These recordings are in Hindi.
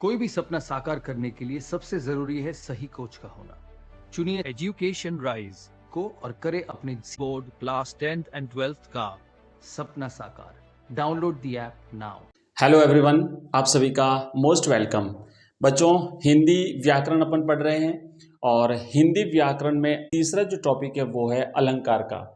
कोई भी सपना साकार करने के लिए सबसे जरूरी है सही कोच का होना। चुनिए एजुकेशन राइज को और करे अपने board class 10th and 12th का सपना साकार। Download the app now. Hello everyone, आप सभी का मोस्ट वेलकम। बच्चों, हिंदी व्याकरण अपन पढ़ रहे हैं और हिंदी व्याकरण में तीसरा जो टॉपिक है वो है अलंकार का।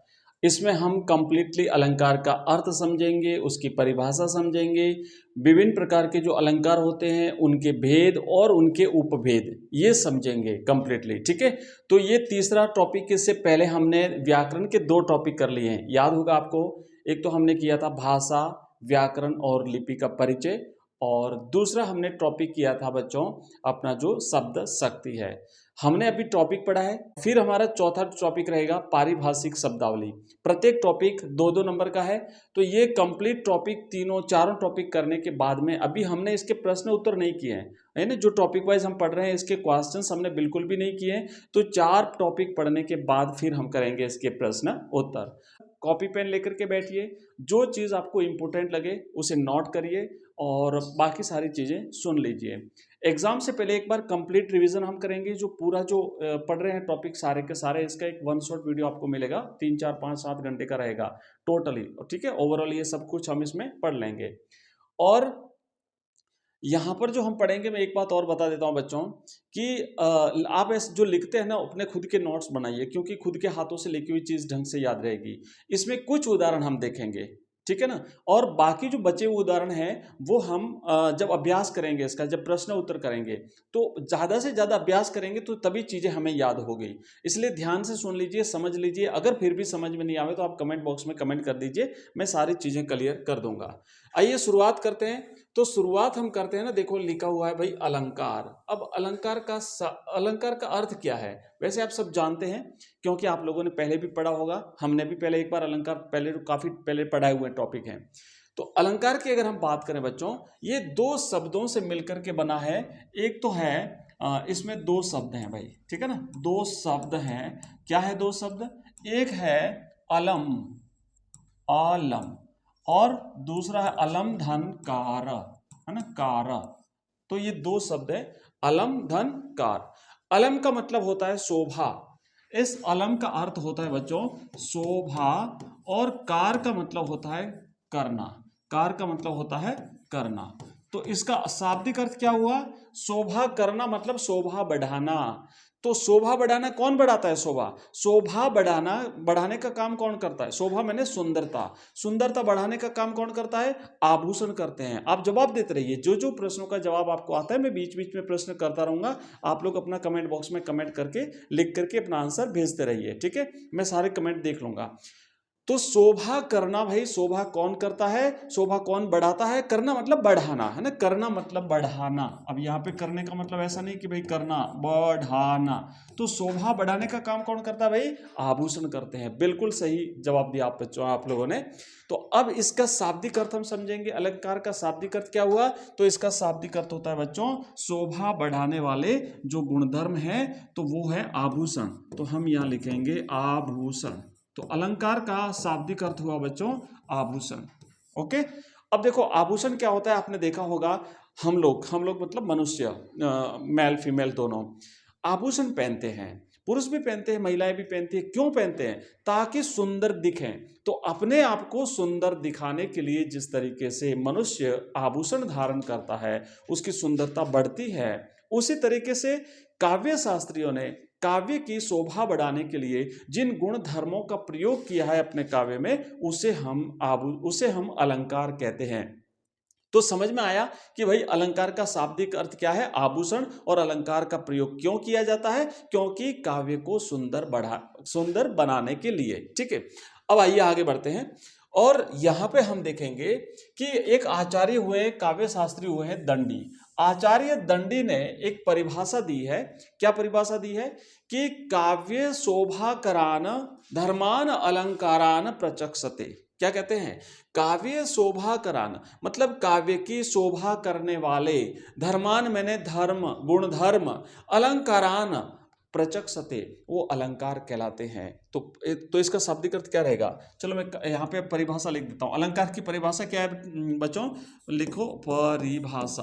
इसमें हम कंप्लीटली अलंकार का अर्थ समझेंगे, उसकी परिभाषा समझेंगे, विभिन्न प्रकार के जो अलंकार होते हैं उनके भेद और उनके उपभेद ये समझेंगे कंप्लीटली। ठीक है, तो ये तीसरा टॉपिक। इससे पहले हमने व्याकरण के दो टॉपिक कर लिए हैं, याद होगा आपको। एक तो हमने किया था भाषा, व्याकरण और लिपि का परिचय, और दूसरा हमने टॉपिक किया था बच्चों अपना जो शब्द शक्ति है। हमने अभी टॉपिक पढ़ा है। फिर हमारा चौथा टॉपिक रहेगा पारिभाषिक शब्दावली। प्रत्येक टॉपिक दो दो नंबर का है। तो ये कंप्लीट टॉपिक चारों टॉपिक करने के बाद में अभी हमने इसके प्रश्न उत्तर नहीं किए हैं, है ना। जो टॉपिक वाइज हम पढ़ रहे हैं इसके क्वेश्चंस हमने बिल्कुल भी नहीं किए हैं। तो 4 टॉपिक पढ़ने के बाद फिर हम करेंगे इसके प्रश्न उत्तर। कॉपी पेन लेकर के बैठिए, जो चीज़ आपको इम्पोर्टेंट लगे उसे नोट करिए और बाकी सारी चीज़ें सुन लीजिए। एग्जाम से पहले एक बार कंप्लीट रिवीजन हम करेंगे। जो पूरा जो पढ़ रहे हैं टॉपिक सारे के सारे, इसका एक वन शॉट वीडियो आपको मिलेगा, 3 4 5 7 घंटे का रहेगा टोटली। ठीक है, ओवरऑल ये सब कुछ हम इसमें पढ़ लेंगे। और यहाँ पर जो हम पढ़ेंगे, मैं एक बात और बता देता हूँ बच्चों कि आप ऐसे जो लिखते हैं ना अपने खुद के नोट्स बनाइए, क्योंकि खुद के हाथों से लिखी हुई चीज़ ढंग से याद रहेगी। इसमें कुछ उदाहरण हम देखेंगे, ठीक है ना। और बाकी जो बचे हुए उदाहरण हैं वो हम जब अभ्यास करेंगे इसका, जब प्रश्न उत्तर करेंगे तो ज़्यादा से ज़्यादा अभ्यास करेंगे तो तभी चीज़ें हमें याद हो गई। इसलिए ध्यान से सुन लीजिए, समझ लीजिए। अगर फिर भी समझ में नहीं आवे तो आप कमेंट बॉक्स में कमेंट कर दीजिए, मैं सारी चीज़ें क्लियर कर दूंगा। आइए शुरुआत करते हैं। तो शुरुआत हम करते हैं ना, देखो लिखा हुआ है भाई अलंकार। अब अलंकार का अर्थ क्या है? वैसे आप सब जानते हैं क्योंकि आप लोगों ने पहले भी पढ़ा होगा, हमने भी पहले एक बार अलंकार पहले काफी पहले पढ़ाए हुए टॉपिक हैं। तो अलंकार की अगर हम बात करें बच्चों, ये दो शब्दों से मिलकर के बना है। एक तो है इसमें दो शब्द हैं भाई, ठीक है ना, दो शब्द हैं। क्या है दो शब्द? एक है अलम, अलम, और दूसरा है अलम धन कार, है ना, कार। तो ये दो शब्द है, अलम धन कार। अलम का मतलब होता है शोभा। इस अलम का अर्थ होता है बच्चों शोभा, और कार का मतलब होता है करना। कार का मतलब होता है करना। तो इसका शाब्दिक अर्थ क्या हुआ? शोभा करना मतलब शोभा बढ़ाना। तो शोभा बढ़ाना कौन बढ़ाता है? शोभा। शोभा बढ़ाना, बढ़ाने का काम कौन करता है? शोभा मैंने सुंदरता, सुंदरता बढ़ाने का काम कौन करता है? आभूषण करते हैं। आप जवाब देते रहिए, जो जो प्रश्नों का जवाब आपको आता है मैं बीच बीच में प्रश्न करता रहूंगा। आप लोग अपना कमेंट बॉक्स में कमेंट करके लिख करके अपना आंसर भेजते रहिए, ठीक है। मैं सारे कमेंट देख लूंगा। तो शोभा करना भाई, शोभा कौन करता है? शोभा कौन बढ़ाता है? करना मतलब बढ़ाना, है ना, करना मतलब बढ़ाना। अब यहाँ पे करने का मतलब ऐसा नहीं कि भाई करना, बढ़ाना। तो शोभा बढ़ाने का काम कौन करता है भाई? आभूषण करते हैं। बिल्कुल सही जवाब दिया आप बच्चों, आप लोगों ने। तो अब इसका शाब्दिक अर्थ हम समझेंगे। अलंकार का शाब्दिक अर्थ क्या हुआ? तो इसका शाब्दिक अर्थ होता है बच्चों शोभा बढ़ाने वाले जो गुणधर्म है तो वो है आभूषण। तो हम यहाँ लिखेंगे आभूषण। तो अलंकार का शाब्दिक अर्थ हुआ बच्चों आभूषण। ओके, अब देखो आभूषण क्या होता है, आपने देखा होगा। हम लोग मतलब मनुष्य, मेल फीमेल दोनों आभूषण पहनते हैं। पुरुष भी पहनते हैं, महिलाएं भी पहनती हैं। क्यों पहनते हैं? ताकि सुंदर दिखें। तो अपने आप को सुंदर दिखाने के लिए जिस तरीके से मनुष्य आभूषण धारण करता है उसकी सुंदरता बढ़ती है, उसी तरीके से काव्य शास्त्रियों ने काव्य की शोभा बढ़ाने के लिए जिन गुण धर्मों का प्रयोग किया है अपने काव्य में, उसे हम अलंकार कहते हैं। तो समझ में आया कि भाई अलंकार का शाब्दिक अर्थ क्या है? आभूषण। और अलंकार का प्रयोग क्यों किया जाता है? क्योंकि काव्य को सुंदर बनाने के लिए। ठीक है, अब आइए आगे बढ़ते हैं। और यहां पे हम देखेंगे कि एक आचार्य हुए, काव्य शास्त्री हुए हैं दंडी। आचार्य दंडी ने एक परिभाषा दी है। क्या परिभाषा दी है? कि काव्य शोभा करान धर्मान अलंकारान प्रचक्षते। क्या कहते हैं? काव्य शोभा करान मतलब काव्य की शोभा करने वाले, धर्मान मैंने धर्म, गुण धर्म, अलंकारान प्रचक्षते वो अलंकार कहलाते हैं। तो इसका शाब्दिक अर्थ क्या रहेगा? चलो मैं यहाँ पे परिभाषा लिख देता हूँ। अलंकार की परिभाषा क्या है बच्चों? लिखो परिभाषा।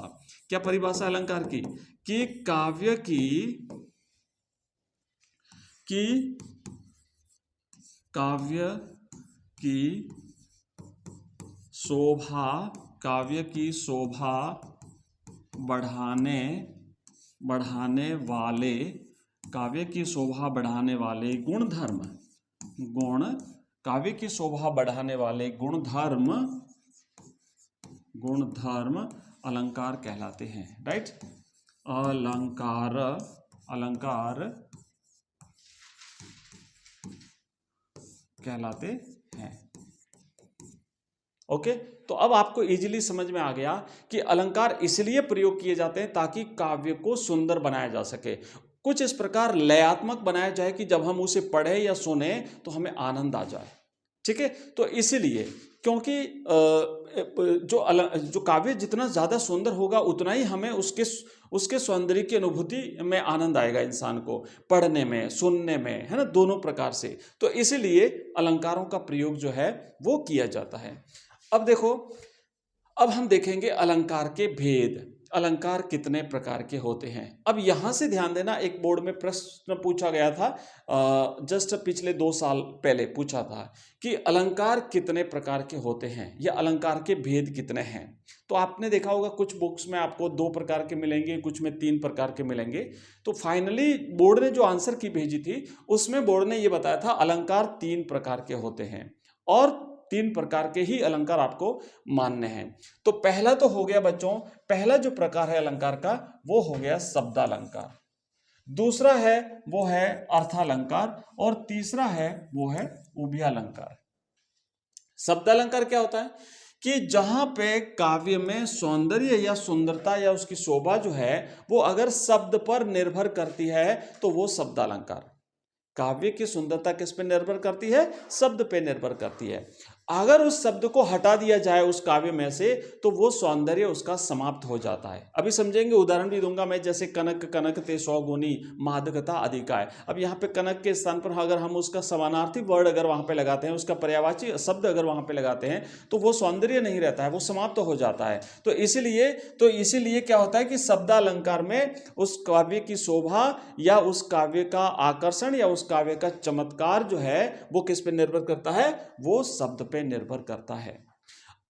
क्या परिभाषा अलंकार की? कि काव्य की शोभा बढ़ाने वाले काव्य की शोभा बढ़ाने वाले गुणधर्म काव्य की शोभा बढ़ाने वाले गुणधर्म अलंकार कहलाते हैं। राइट, अलंकार कहलाते हैं। ओके, तो अब आपको इजीली समझ में आ गया कि अलंकार इसलिए प्रयोग किए जाते हैं ताकि काव्य को सुंदर बनाया जा सके, कुछ इस प्रकार लयात्मक बनाया जाए कि जब हम उसे पढ़े या सुने तो हमें आनंद आ जाए। ठीक है, तो इसीलिए क्योंकि जो काव्य जितना ज्यादा सुंदर होगा उतना ही हमें उसके सौंदर्य की अनुभूति में आनंद आएगा, इंसान को पढ़ने में सुनने में, है ना, दोनों प्रकार से। तो इसीलिए अलंकारों का प्रयोग जो है वो किया जाता है। अब देखो, अब हम देखेंगे अलंकार के भेद। अलंकार कितने प्रकार के होते हैं? अब यहां से ध्यान देना, एक बोर्ड में प्रश्न पूछा गया था जस्ट पिछले 2 साल पहले पूछा था कि अलंकार कितने प्रकार के होते हैं या अलंकार के भेद कितने हैं। तो आपने देखा होगा कुछ बुक्स में आपको 2 प्रकार के मिलेंगे, कुछ में 3 प्रकार के मिलेंगे। तो फाइनली बोर्ड ने जो आंसर की भेजी थी उसमें बोर्ड ने ये बताया था अलंकार 3 प्रकार के होते हैं और 3 प्रकार के ही अलंकार आपको मानने हैं। तो पहला तो हो गया बच्चों, पहला जो प्रकार है अलंकार का वो हो गया शब्दालंकार, दूसरा है वो है अर्थालंकार और तीसरा है वो है उभयालंकार। शब्दालंकार क्या होता है कि जहां पे काव्य में सौंदर्य या सुंदरता या उसकी शोभा जो है वो अगर शब्द पर निर्भर करती है तो वो शब्दालंकार। काव्य की सुंदरता किस पे निर्भर करती है? शब्द पे निर्भर करती है। अगर उस शब्द को हटा दिया जाए उस काव्य में से तो वो सौंदर्य उसका समाप्त हो जाता है। अभी समझेंगे, उदाहरण भी दूंगा मैं, जैसे कनक कनकते सौगुनी मादकता अधिकाय। अब यहाँ पे कनक के स्थान पर अगर हम उसका समानार्थी वर्ड अगर वहां पे लगाते हैं, उसका पर्यायवाची शब्द अगर वहां पे लगाते हैं तो वो सौंदर्य नहीं रहता है, वो समाप्त हो जाता है। तो इसीलिए क्या होता है कि शब्दालंकार में उस काव्य की शोभा या उस काव्य का आकर्षण या उस काव्य का चमत्कार जो है वो किस पे निर्भर करता है? वो शब्द पे निर्भर करता है।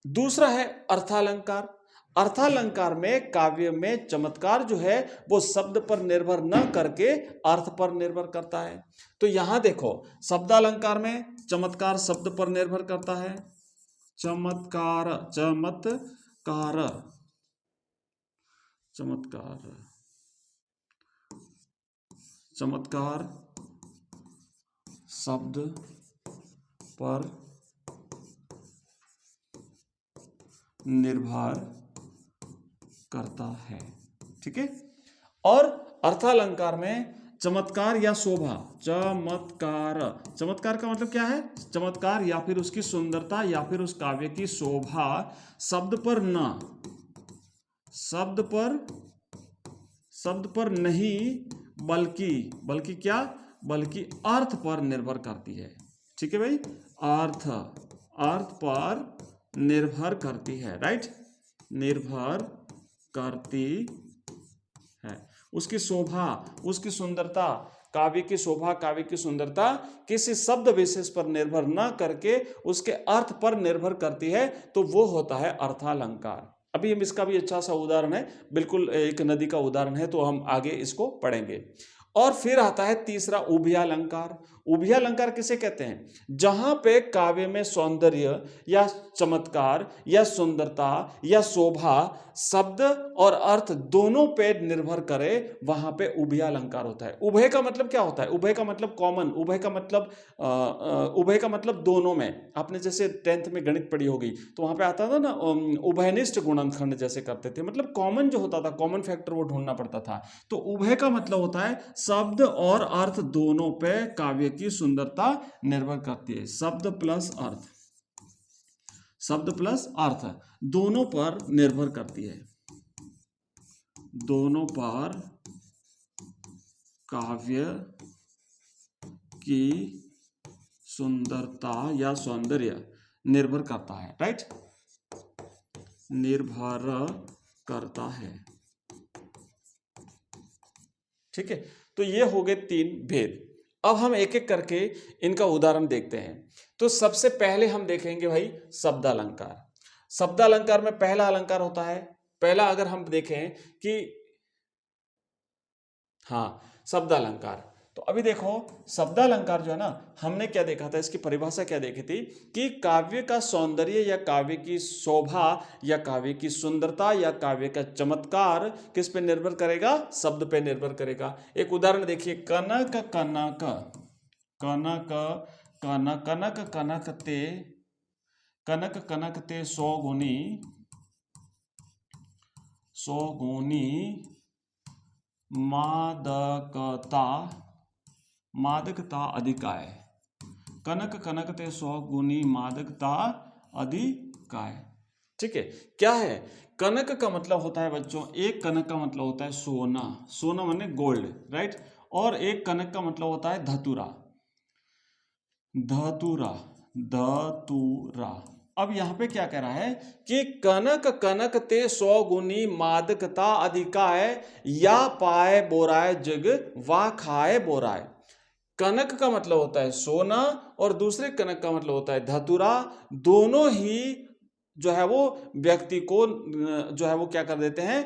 दूसरा है अर्थालंकार। अर्थालंकार में काव्य में चमत्कार जो है वो शब्द पर निर्भर न करके अर्थ पर निर्भर करता है। तो यहां देखो, शब्दालंकार में चमत्कार शब्द पर निर्भर करता है। चमत्कार शब्द पर निर्भर करता है। ठीक है, और अर्थालंकार में चमत्कार या शोभा, चमत्कार का मतलब क्या है? चमत्कार या फिर उसकी सुंदरता या फिर उस काव्य की शोभा शब्द पर नहीं बल्कि क्या? बल्कि अर्थ पर निर्भर करती है। ठीक है भाई, अर्थ पर निर्भर करती है। राइट, निर्भर करती है। उसकी शोभा, उसकी सुंदरता, काव्य की शोभा, काव्य की सुंदरता किसी शब्द विशेष पर निर्भर न करके उसके अर्थ पर निर्भर करती है, तो वो होता है अर्थालंकार। अभी हम इसका भी अच्छा सा उदाहरण है, बिल्कुल एक नदी का उदाहरण है, तो हम आगे इसको पढ़ेंगे। और फिर आता है तीसरा उभयालंकार। उभयालंकार किसे कहते हैं? जहां पे काव्य में सौंदर्य या चमत्कार या सुंदरता या शोभा शब्द और अर्थ दोनों पे निर्भर करे, वहां पे उभयालंकार होता है। उभय का मतलब क्या होता है? उभय का मतलब कॉमन, उभय का मतलब दोनों में। आपने जैसे 10th में गणित पढ़ी होगी तो वहां पे आता था ना उभयनिष्ठ गुणनखंड जैसे करते थे, मतलब कॉमन जो होता था, कॉमन फैक्टर वो ढूंढना पड़ता था। तो उभय का मतलब होता है शब्द और अर्थ दोनों पे काव्य की सुंदरता निर्भर करती है। शब्द प्लस अर्थ दोनों पर निर्भर करती है, दोनों पर काव्य की सुंदरता या सौंदर्य निर्भर करता है, राइट, निर्भर करता है। ठीक है, तो ये हो गए 3 भेद। अब हम एक एक करके इनका उदाहरण देखते हैं। तो सबसे पहले हम देखेंगे भाई शब्दालंकार। शब्दालंकार में पहला अलंकार होता है, पहला अगर हम देखें कि हाँ शब्दालंकार, तो अभी देखो शब्दालंकार जो है ना, हमने क्या देखा था, इसकी परिभाषा क्या देखी थी कि काव्य का सौंदर्य या काव्य की शोभा या काव्य की सुंदरता या काव्य का चमत्कार किस पे निर्भर करेगा, शब्द पे निर्भर करेगा। एक उदाहरण देखिए, कनक कनक कनक कनक कनक कनक कनक ते सौ गुनी मादकता अधिकाय। कनक कनक ते 100 गुनी मादकता अधिकाय। ठीक है, क्या है, कनक का मतलब होता है बच्चों, एक कनक का मतलब होता है सोना, सोना माने गोल्ड, राइट, और एक कनक का मतलब होता है धतूरा, धतूरा धतूरा। अब यहां पे क्या कह रहा है कि कनक कनक ते 100 गुनी मादकता अधिकाय या पाए बोराय जग वा खाए बोराय। कनक का मतलब होता है सोना और दूसरे कनक का मतलब होता है धतूरा। दोनों ही जो है वो व्यक्ति को जो है वो क्या कर देते हैं,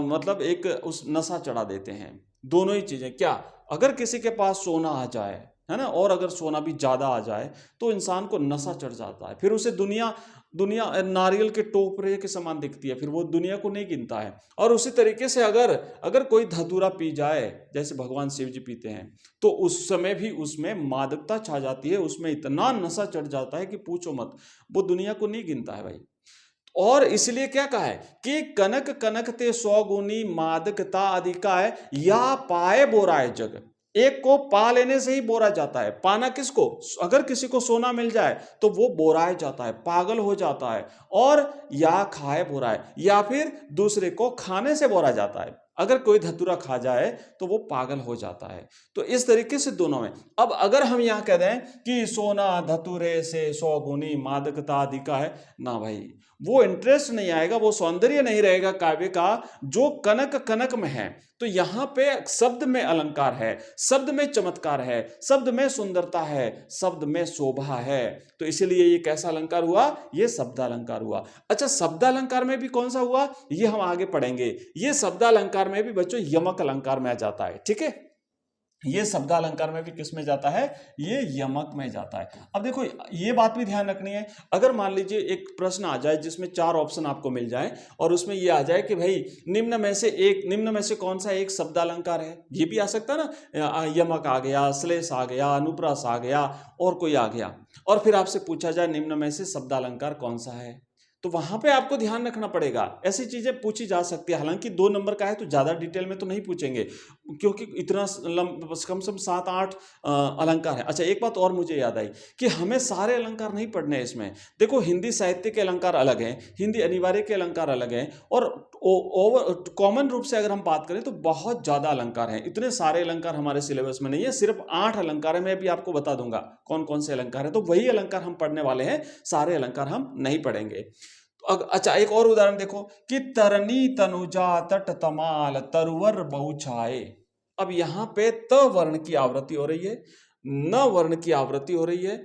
मतलब एक उस नशा चढ़ा देते हैं। दोनों ही चीजें, क्या, अगर किसी के पास सोना आ जाए है ना, और अगर सोना भी ज्यादा आ जाए तो इंसान को नशा चढ़ जाता है, फिर उसे दुनिया नारियल के टोकरे के समान दिखती है, फिर वो दुनिया को नहीं गिनता है। और उसी तरीके से अगर कोई धतूरा पी जाए, जैसे भगवान शिव जी पीते हैं, तो उस समय भी उसमें मादकता छा जाती है, उसमें इतना नशा चढ़ जाता है कि पूछो मत, वो दुनिया को नहीं गिनता है भाई। और इसलिए क्या कहा है कि कनक कनक ते 100 गुनी मादकता अधिकाय या पाए बोराय जग। एक को पा लेने से ही बोरा जाता है। पाना किसको, अगर किसी को सोना मिल जाए तो वो बोराए जाता है, पागल हो जाता है। और या खाए बोराए, या फिर दूसरे को खाने से बोरा जाता है। अगर कोई धतूरा खा जाए तो वो पागल हो जाता है। तो इस तरीके से दोनों में। अब अगर हम यहां कह दें कि सोना धतूरे से 100 गुनी मादकता अधिका है, ना भाई, वो इंटरेस्ट नहीं आएगा, वो सौंदर्य नहीं रहेगा काव्य का जो कनक कनक में है। तो यहां पे शब्द में अलंकार है, शब्द में चमत्कार है, शब्द में सुंदरता है, शब्द में शोभा है। तो इसीलिए ये कैसा अलंकार हुआ, ये शब्दालंकार हुआ। अच्छा, शब्दालंकार में भी कौन सा हुआ, ये हम आगे पढ़ेंगे। ये शब्दालंकार में भी बच्चों यमक अलंकार में आ जाता है। ठीक है, ये शब्दालंकार में भी किस में जाता है, ये यमक में जाता है। अब देखो ये बात भी ध्यान रखनी है, अगर मान लीजिए एक प्रश्न आ जाए जिसमें 4 ऑप्शन आपको मिल जाए और उसमें ये आ जाए कि भाई निम्न में से कौन सा एक शब्दालंकार है, ये भी आ सकता है ना, यमक आ गया, श्लेष आ गया, अनुप्रास आ गया और कोई आ गया, और फिर आपसे पूछा जाए निम्न में से शब्दालंकार कौन सा है, तो वहां पे आपको ध्यान रखना पड़ेगा। ऐसी चीजें पूछी जा सकती है, हालांकि 2 नंबर का है तो ज्यादा डिटेल में तो नहीं पूछेंगे, क्योंकि इतना कम से कम 7-8 अलंकार है। अच्छा, एक बात और मुझे याद आई कि हमें सारे अलंकार नहीं पढ़ने हैं इसमें। देखो, हिंदी साहित्य के अलंकार अलग हैं, हिंदी अनिवार्य के अलंकार अलग हैं, और कॉमन रूप से अगर हम बात करें तो बहुत ज्यादा अलंकार हैं। इतने सारे अलंकार हमारे सिलेबस में नहीं है, सिर्फ 8 अलंकार है। मैं भी आपको बता दूंगा कौन कौन से अलंकार है, तो वही अलंकार हम पढ़ने वाले हैं, सारे अलंकार हम नहीं पढ़ेंगे। अच्छा, एक और उदाहरण देखो कि तरनी तनुजा तट तमाल तरुवर बहुछाए। अब यहां पे त वर्ण की आवृत्ति हो रही है, न वर्ण की आवृत्ति हो रही है,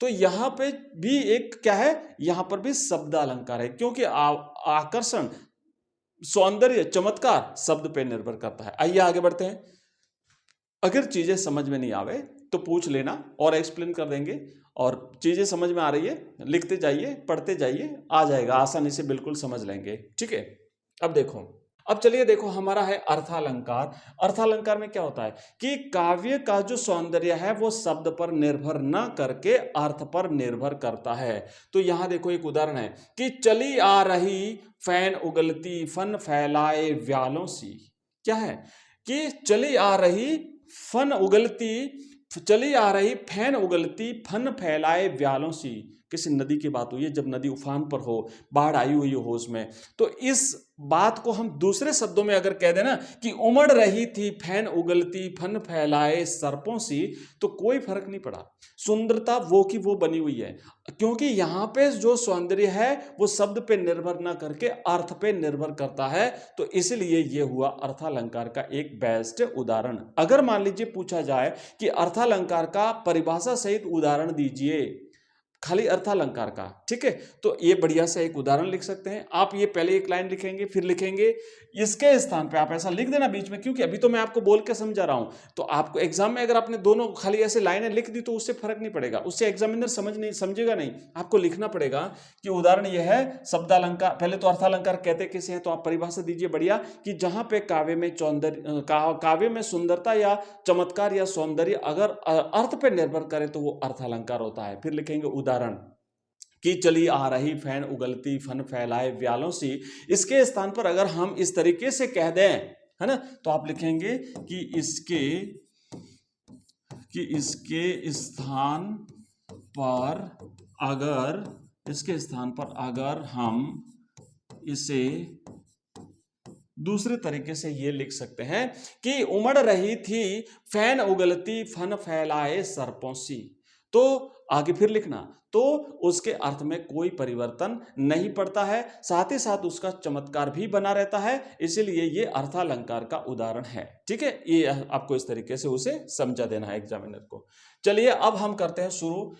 तो यहां पे भी एक क्या है, यहां पर भी शब्दालंकार है, क्योंकि आकर्षण, सौंदर्य, चमत्कार शब्द पे निर्भर करता है। आइए आगे बढ़ते हैं। अगर चीजें समझ में नहीं आवे तो पूछ लेना और एक्सप्लेन कर देंगे, और चीजें समझ में आ रही है लिखते जाइए, पढ़ते जाइए, आ जाएगा, आसानी से बिल्कुल समझ लेंगे। ठीक है, अब देखो, अब चलिए देखो, हमारा है अर्थालंकार। अर्थालंकार में क्या होता है कि काव्य का जो सौंदर्य है वो शब्द पर निर्भर न करके अर्थ पर निर्भर करता है। तो यहां देखो एक उदाहरण है कि चली आ रही फैन उगलती फन फैलाए व्यालों सी। क्या है कि चली आ रही फन उगलती, चली आ रही फैन उगलती फन फैलाए व्यालों सी। किसी नदी की बात हुई है, जब नदी उफान पर हो, बाढ़ आई हुई हो उसमें, तो इस बात को हम दूसरे शब्दों में अगर कह दें ना कि उमड़ रही थी फैन उगलती फन फैलाए सर्पों सी, तो कोई फर्क नहीं पड़ा। सुंदरता वो की वो बनी हुई है, क्योंकि यहां पे जो सौंदर्य है वो शब्द पे निर्भर ना करके अर्थ पे निर्भर करता है। तो इसलिए ये हुआ अर्थालंकार का एक बेस्ट उदाहरण। अगर मान लीजिए पूछा जाए कि अर्थालंकार का परिभाषा सहित उदाहरण दीजिए, खाली अर्थालंकार का, ठीक है, तो ये बढ़िया सा एक उदाहरण लिख सकते हैं आप। ये पहले एक लाइन लिखेंगे, फिर लिखेंगे इसके स्थान पे आप ऐसा लिख देना बीच में, क्योंकि अभी तो मैं आपको बोल के समझा रहा हूं। तो आपको एग्जाम में अगर आपने दोनों खाली ऐसे लाइनें लिख दी तो उससे फर्क नहीं पड़ेगा, उससे एग्जामिनर समझेगा नहीं। आपको लिखना पड़ेगा कि उदाहरण यह है शब्दालंकार। पहले तो अर्थालंकार कहते किसे हैं, तो आप परिभाषा दीजिए बढ़िया कि जहां पे काव्य में सुंदरता या चमत्कार या सौंदर्य अगर अर्थ पे निर्भर करे तो वो अर्थालंकार होता है। फिर लिखेंगे उदाहरण कि चली आ रही फैन उगलती फन फैलाए व्यालों सी। इसके स्थान पर अगर हम इस तरीके से कह दें, है ना, तो आप लिखेंगे कि इसके स्थान पर अगर हम इसे दूसरे तरीके से ये लिख सकते हैं कि उमड़ रही थी फैन उगलती फन फैलाए सर्पों सी, तो आगे फिर लिखना, तो उसके अर्थ में कोई परिवर्तन नहीं पड़ता है, साथ ही साथ उसका चमत्कार भी बना रहता है। इसीलिए ये अर्थालंकार का उदाहरण है। ठीक है, ये आपको इस तरीके से उसे समझा देना है एग्जामिनर को। चलिए अब हम करते हैं शुरू,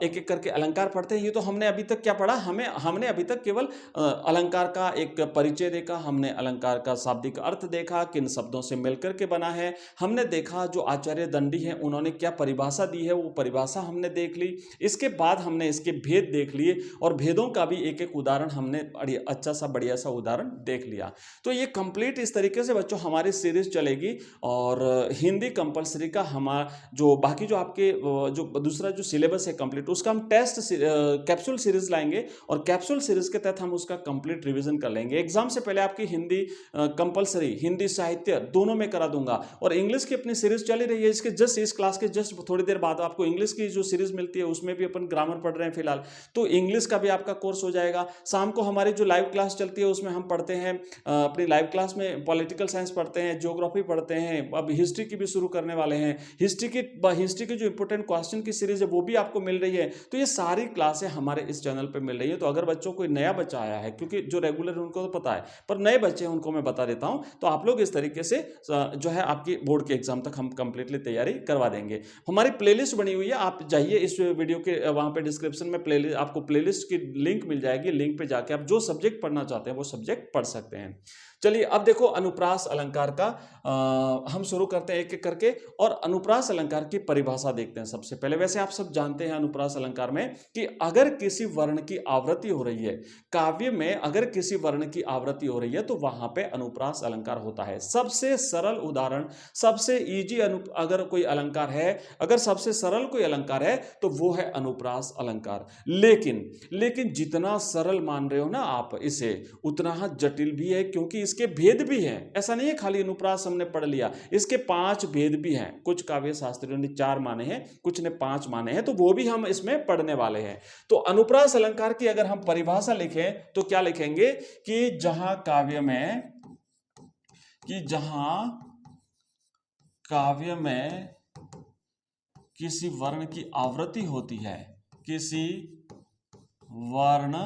एक एक करके अलंकार पढ़ते हैं। ये तो हमने अभी तक क्या पढ़ा, हमने अभी तक केवल अलंकार का एक परिचय देखा, हमने अलंकार का शाब्दिक अर्थ देखा, किन शब्दों से मिलकर के बना है, हमने देखा जो आचार्य दंडी हैं उन्होंने क्या परिभाषा दी है, वो परिभाषा हमने देख ली। इसके बाद हमने इसके भेद देख लिए और भेदों का भी एक एक उदाहरण हमने अच्छा सा बढ़िया सा उदाहरण देख लिया। तो ये कंप्लीट इस तरीके से बच्चों हमारी सीरीज चलेगी। और हिंदी कंपलसरी का हमारा जो बाकी जो आपके जो दूसरा जो सिलेबस है कंप्लीट, उसका हम टेस्ट कैप्सूल सीरीज लाएंगे और कैप्सूल सीरीज के तहत हम उसका कंप्लीट रिवीजन कर लेंगे। एग्जाम से पहले आपकी हिंदी कंपलसरी, हिंदी साहित्य दोनों में करा दूंगा। और इंग्लिश की अपनी सीरीज चली रही है, इसके जस्ट इस क्लास के जस्ट थोड़ी देर बाद आपको इंग्लिश की जो सीरीज मिलती है उसमें भी अपन ग्रामर पढ़ रहे हैं फिलहाल, तो इंग्लिश का भी आपका कोर्स हो जाएगा। शाम को हमारी जो लाइव क्लास चलती है उसमें हम पढ़ते हैं, अपनी लाइव क्लास में पॉलिटिकल साइंस पढ़ते हैं, ज्योग्राफी पढ़ते हैं, अब हिस्ट्री की भी शुरू करने वाले हैं। हिस्ट्री की जो इंपॉर्टेंट क्वेश्चन की सीरीज है वो भी आपको मिल रही है। तो ये सारी क्लासें हमारे इस चैनल पे मिल रही है। तो अगर बच्चों कोई नया बच्चा आया है, क्योंकि जो रेगुलर है उनको तो पता है, पर नए बच्चे हैं उनको मैं बता देता हूं, तो आप लोग इस तरीके से जो है आपकी बोर्ड के एग्जाम तक हम कंप्लीटली तैयारी करवा देंगे। हमारी प्लेलिस्ट बनी हुई है, आप जाइए इस वीडियो के वहां पे डिस्क्रिप्शन में प्लेलिस्ट, आपको प्लेलिस्ट की लिंक मिल जाएगी। लिंक पे जाके आप जो सब्जेक्ट पढ़ना चाहते हैं वो सब्जेक्ट पढ़ सकते हैं। चलिए अब देखो अनुप्रास अलंकार का हम शुरू करते हैं एक एक करके और अनुप्रास अलंकार की परिभाषा देखते हैं सबसे पहले। वैसे आप सब जानते हैं अनुप्रास अलंकार में कि अगर किसी वर्ण की आवृत्ति हो रही है, काव्य में अगर किसी वर्ण की आवृत्ति हो रही है तो वहां पे अनुप्रास अलंकार होता है। सबसे सरल उदाहरण, सबसे इजी अगर कोई अलंकार है, अगर सबसे सरल कोई अलंकार है तो वो है अनुप्रास अलंकार। लेकिन जितना सरल मान रहे हो ना आप इसे, उतना जटिल भी है, क्योंकि इसके भेद भी हैं। ऐसा नहीं है खाली अनुप्रास हमने पढ़ लिया, इसके 5 भेद भी हैं। कुछ काव्य शास्त्रियों ने 4 माने हैं, कुछ ने 5 माने हैं, तो वो भी हम इसमें पढ़ने वाले हैं। तो अनुप्रास अलंकार की अगर हम परिभाषा लिखें तो क्या लिखेंगे कि जहां काव्य में किसी वर्ण की आवृत्ति होती है, किसी वर्ण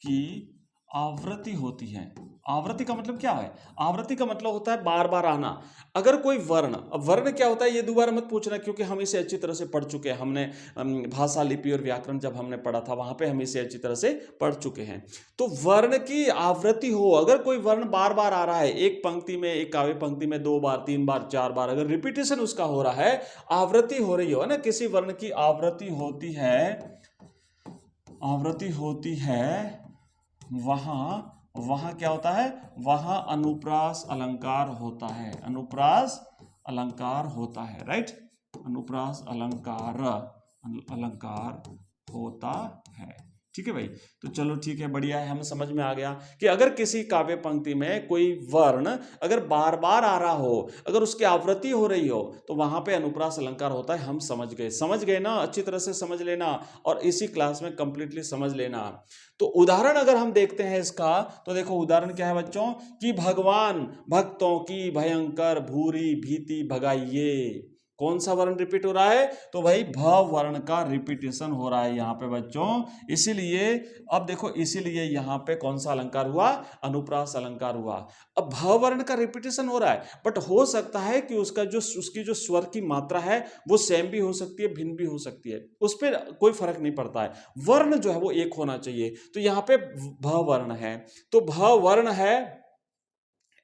की आवृत्ति होती है। आवृत्ति का मतलब क्या है? आवृत्ति का मतलब होता है बार बार आना। अगर कोई वर्ण, अब वर्ण क्या होता है ये दोबारा मत पूछना, क्योंकि हम इसे अच्छी तरह से पढ़ चुके हैं। हमने भाषा, लिपि और व्याकरण जब हमने पढ़ा था वहां पे हम इसे अच्छी तरह से पढ़ चुके हैं। तो वर्ण की आवृत्ति हो, अगर कोई वर्ण बार बार आ रहा है, एक पंक्ति में, एक काव्य पंक्ति में 2 बार, 3 बार, 4 बार, अगर रिपीटेशन उसका हो रहा है, आवृत्ति हो रही हो ना, किसी वर्ण की आवृत्ति होती है, वहां क्या होता है? वहां अनुप्रास अलंकार होता है। अनुप्रास अलंकार होता है, राइट? अनुप्रास अलंकार होता है। ठीक है भाई। तो चलो ठीक है, बढ़िया है, हमें समझ में आ गया कि अगर किसी काव्य पंक्ति में कोई वर्ण अगर बार बार आ रहा हो, अगर उसकी आवृत्ति हो रही हो, तो वहां पे अनुप्रास अलंकार होता है। हम समझ गए ना, अच्छी तरह से समझ लेना और इसी क्लास में कंप्लीटली समझ लेना। तो उदाहरण अगर हम देखते हैं इसका, तो देखो उदाहरण क्या है बच्चों, कि भगवान भक्तों की भयंकर भूरी भीति भगाइए। कौन सा वर्ण रिपीट हो रहा है? तो भाई भ वर्ण का रिपीटेशन हो रहा है यहाँ पे बच्चों। इसीलिए अब देखो, इसीलिए यहाँ पे कौन सा अलंकार हुआ? अनुप्रास अलंकार हुआ। अब भ वर्ण का रिपीटेशन हो रहा है, बट हो सकता है कि उसकी जो स्वर की मात्रा है वो सेम भी हो सकती है, भिन्न भी हो सकती है, उस पर कोई फर्क नहीं पड़ता है। वर्ण जो है वो एक होना चाहिए। तो यहाँ पे भ वर्ण है, तो भ वर्ण है,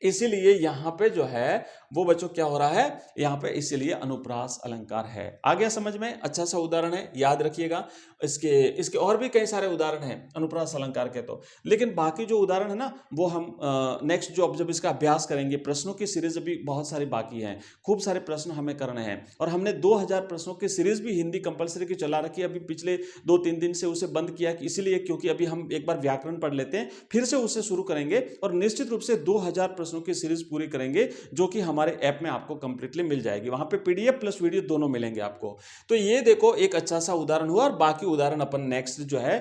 इसीलिए यहां पे जो है वो बच्चों क्या हो रहा है यहां पे, इसीलिए अनुप्रास अलंकार है। आ गया समझ में? अच्छा सा उदाहरण है, याद रखिएगा। इसके और भी कई सारे उदाहरण हैं अनुप्रास अलंकार के, तो लेकिन बाकी जो उदाहरण है ना वो हम नेक्स्ट जब इसका अभ्यास करेंगे, प्रश्नों की सीरीज अभी बहुत सारी बाकी है, खूब सारे प्रश्न हमें करने हैं। और हमने 2000 प्रश्नों की सीरीज भी हिंदी कंपलसरी की चला रखी है, अभी पिछले 2-3 दिन से उसे बंद किया, इसीलिए क्योंकि अभी हम एक बार व्याकरण पढ़ लेते हैं, फिर से उसे शुरू करेंगे और निश्चित रूप से 2000 प्रश्नों की सीरीज पूरी करेंगे, जो कि हमारे ऐप में आपको कंप्लीटली मिल जाएगी। वहां पे पीडीएफ प्लस वीडियो दोनों मिलेंगे आपको। तो ये देखो एक अच्छा सा उदाहरण हुआ, और बाकी उदाहरण अपन नेक्स्ट जो है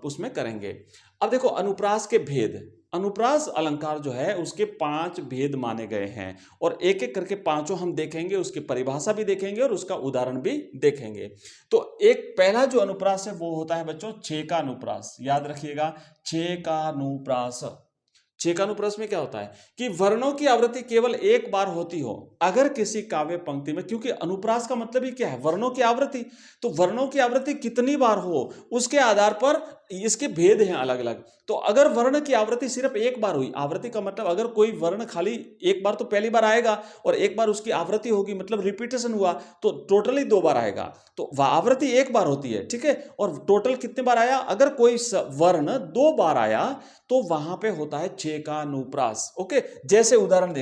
उसमें करेंगे। अब देखो अनुप्रास के भेद, अनुप्रास अलंकार जो है उसके 5 भेद माने गए हैं, और एक एक करके पांचों हम देखेंगे, उसकी परिभाषा भी देखेंगे और उसका उदाहरण भी देखेंगे। तो एक पहला जो अनुप्रास है वो होता है बच्चों छेका अनुप्रास। याद रखिएगा, छेका अनुप्रास। छेकानुप्रास में क्या होता है कि वर्णों की आवृत्ति केवल एक बार होती हो अगर किसी काव्य पंक्ति में, क्योंकि अनुप्रास का मतलब ही क्या है? वर्णों की आवृत्ति। तो वर्णों की आवृत्ति कितनी बार हो उसके आधार पर इसके भेद हैं अलग अलग। तो अगर वर्ण की आवृत्ति सिर्फ एक बार हुई, आवृत्ति का मतलब अगर कोई वर्ण खाली एक बार तो पहली बार आएगा और एक बार उसकी आवृत्ति होगी, मतलब रिपीटेशन हुआ, तो टोटली 2 बार आएगा। तो वह आवृत्ति एक बार होती है, ठीक है, और टोटल कितने बार आया? अगर कोई वर्ण 2 बार आया तो वहां पे होता है छेकानुप्रास। ओके, जैसे उदाहरण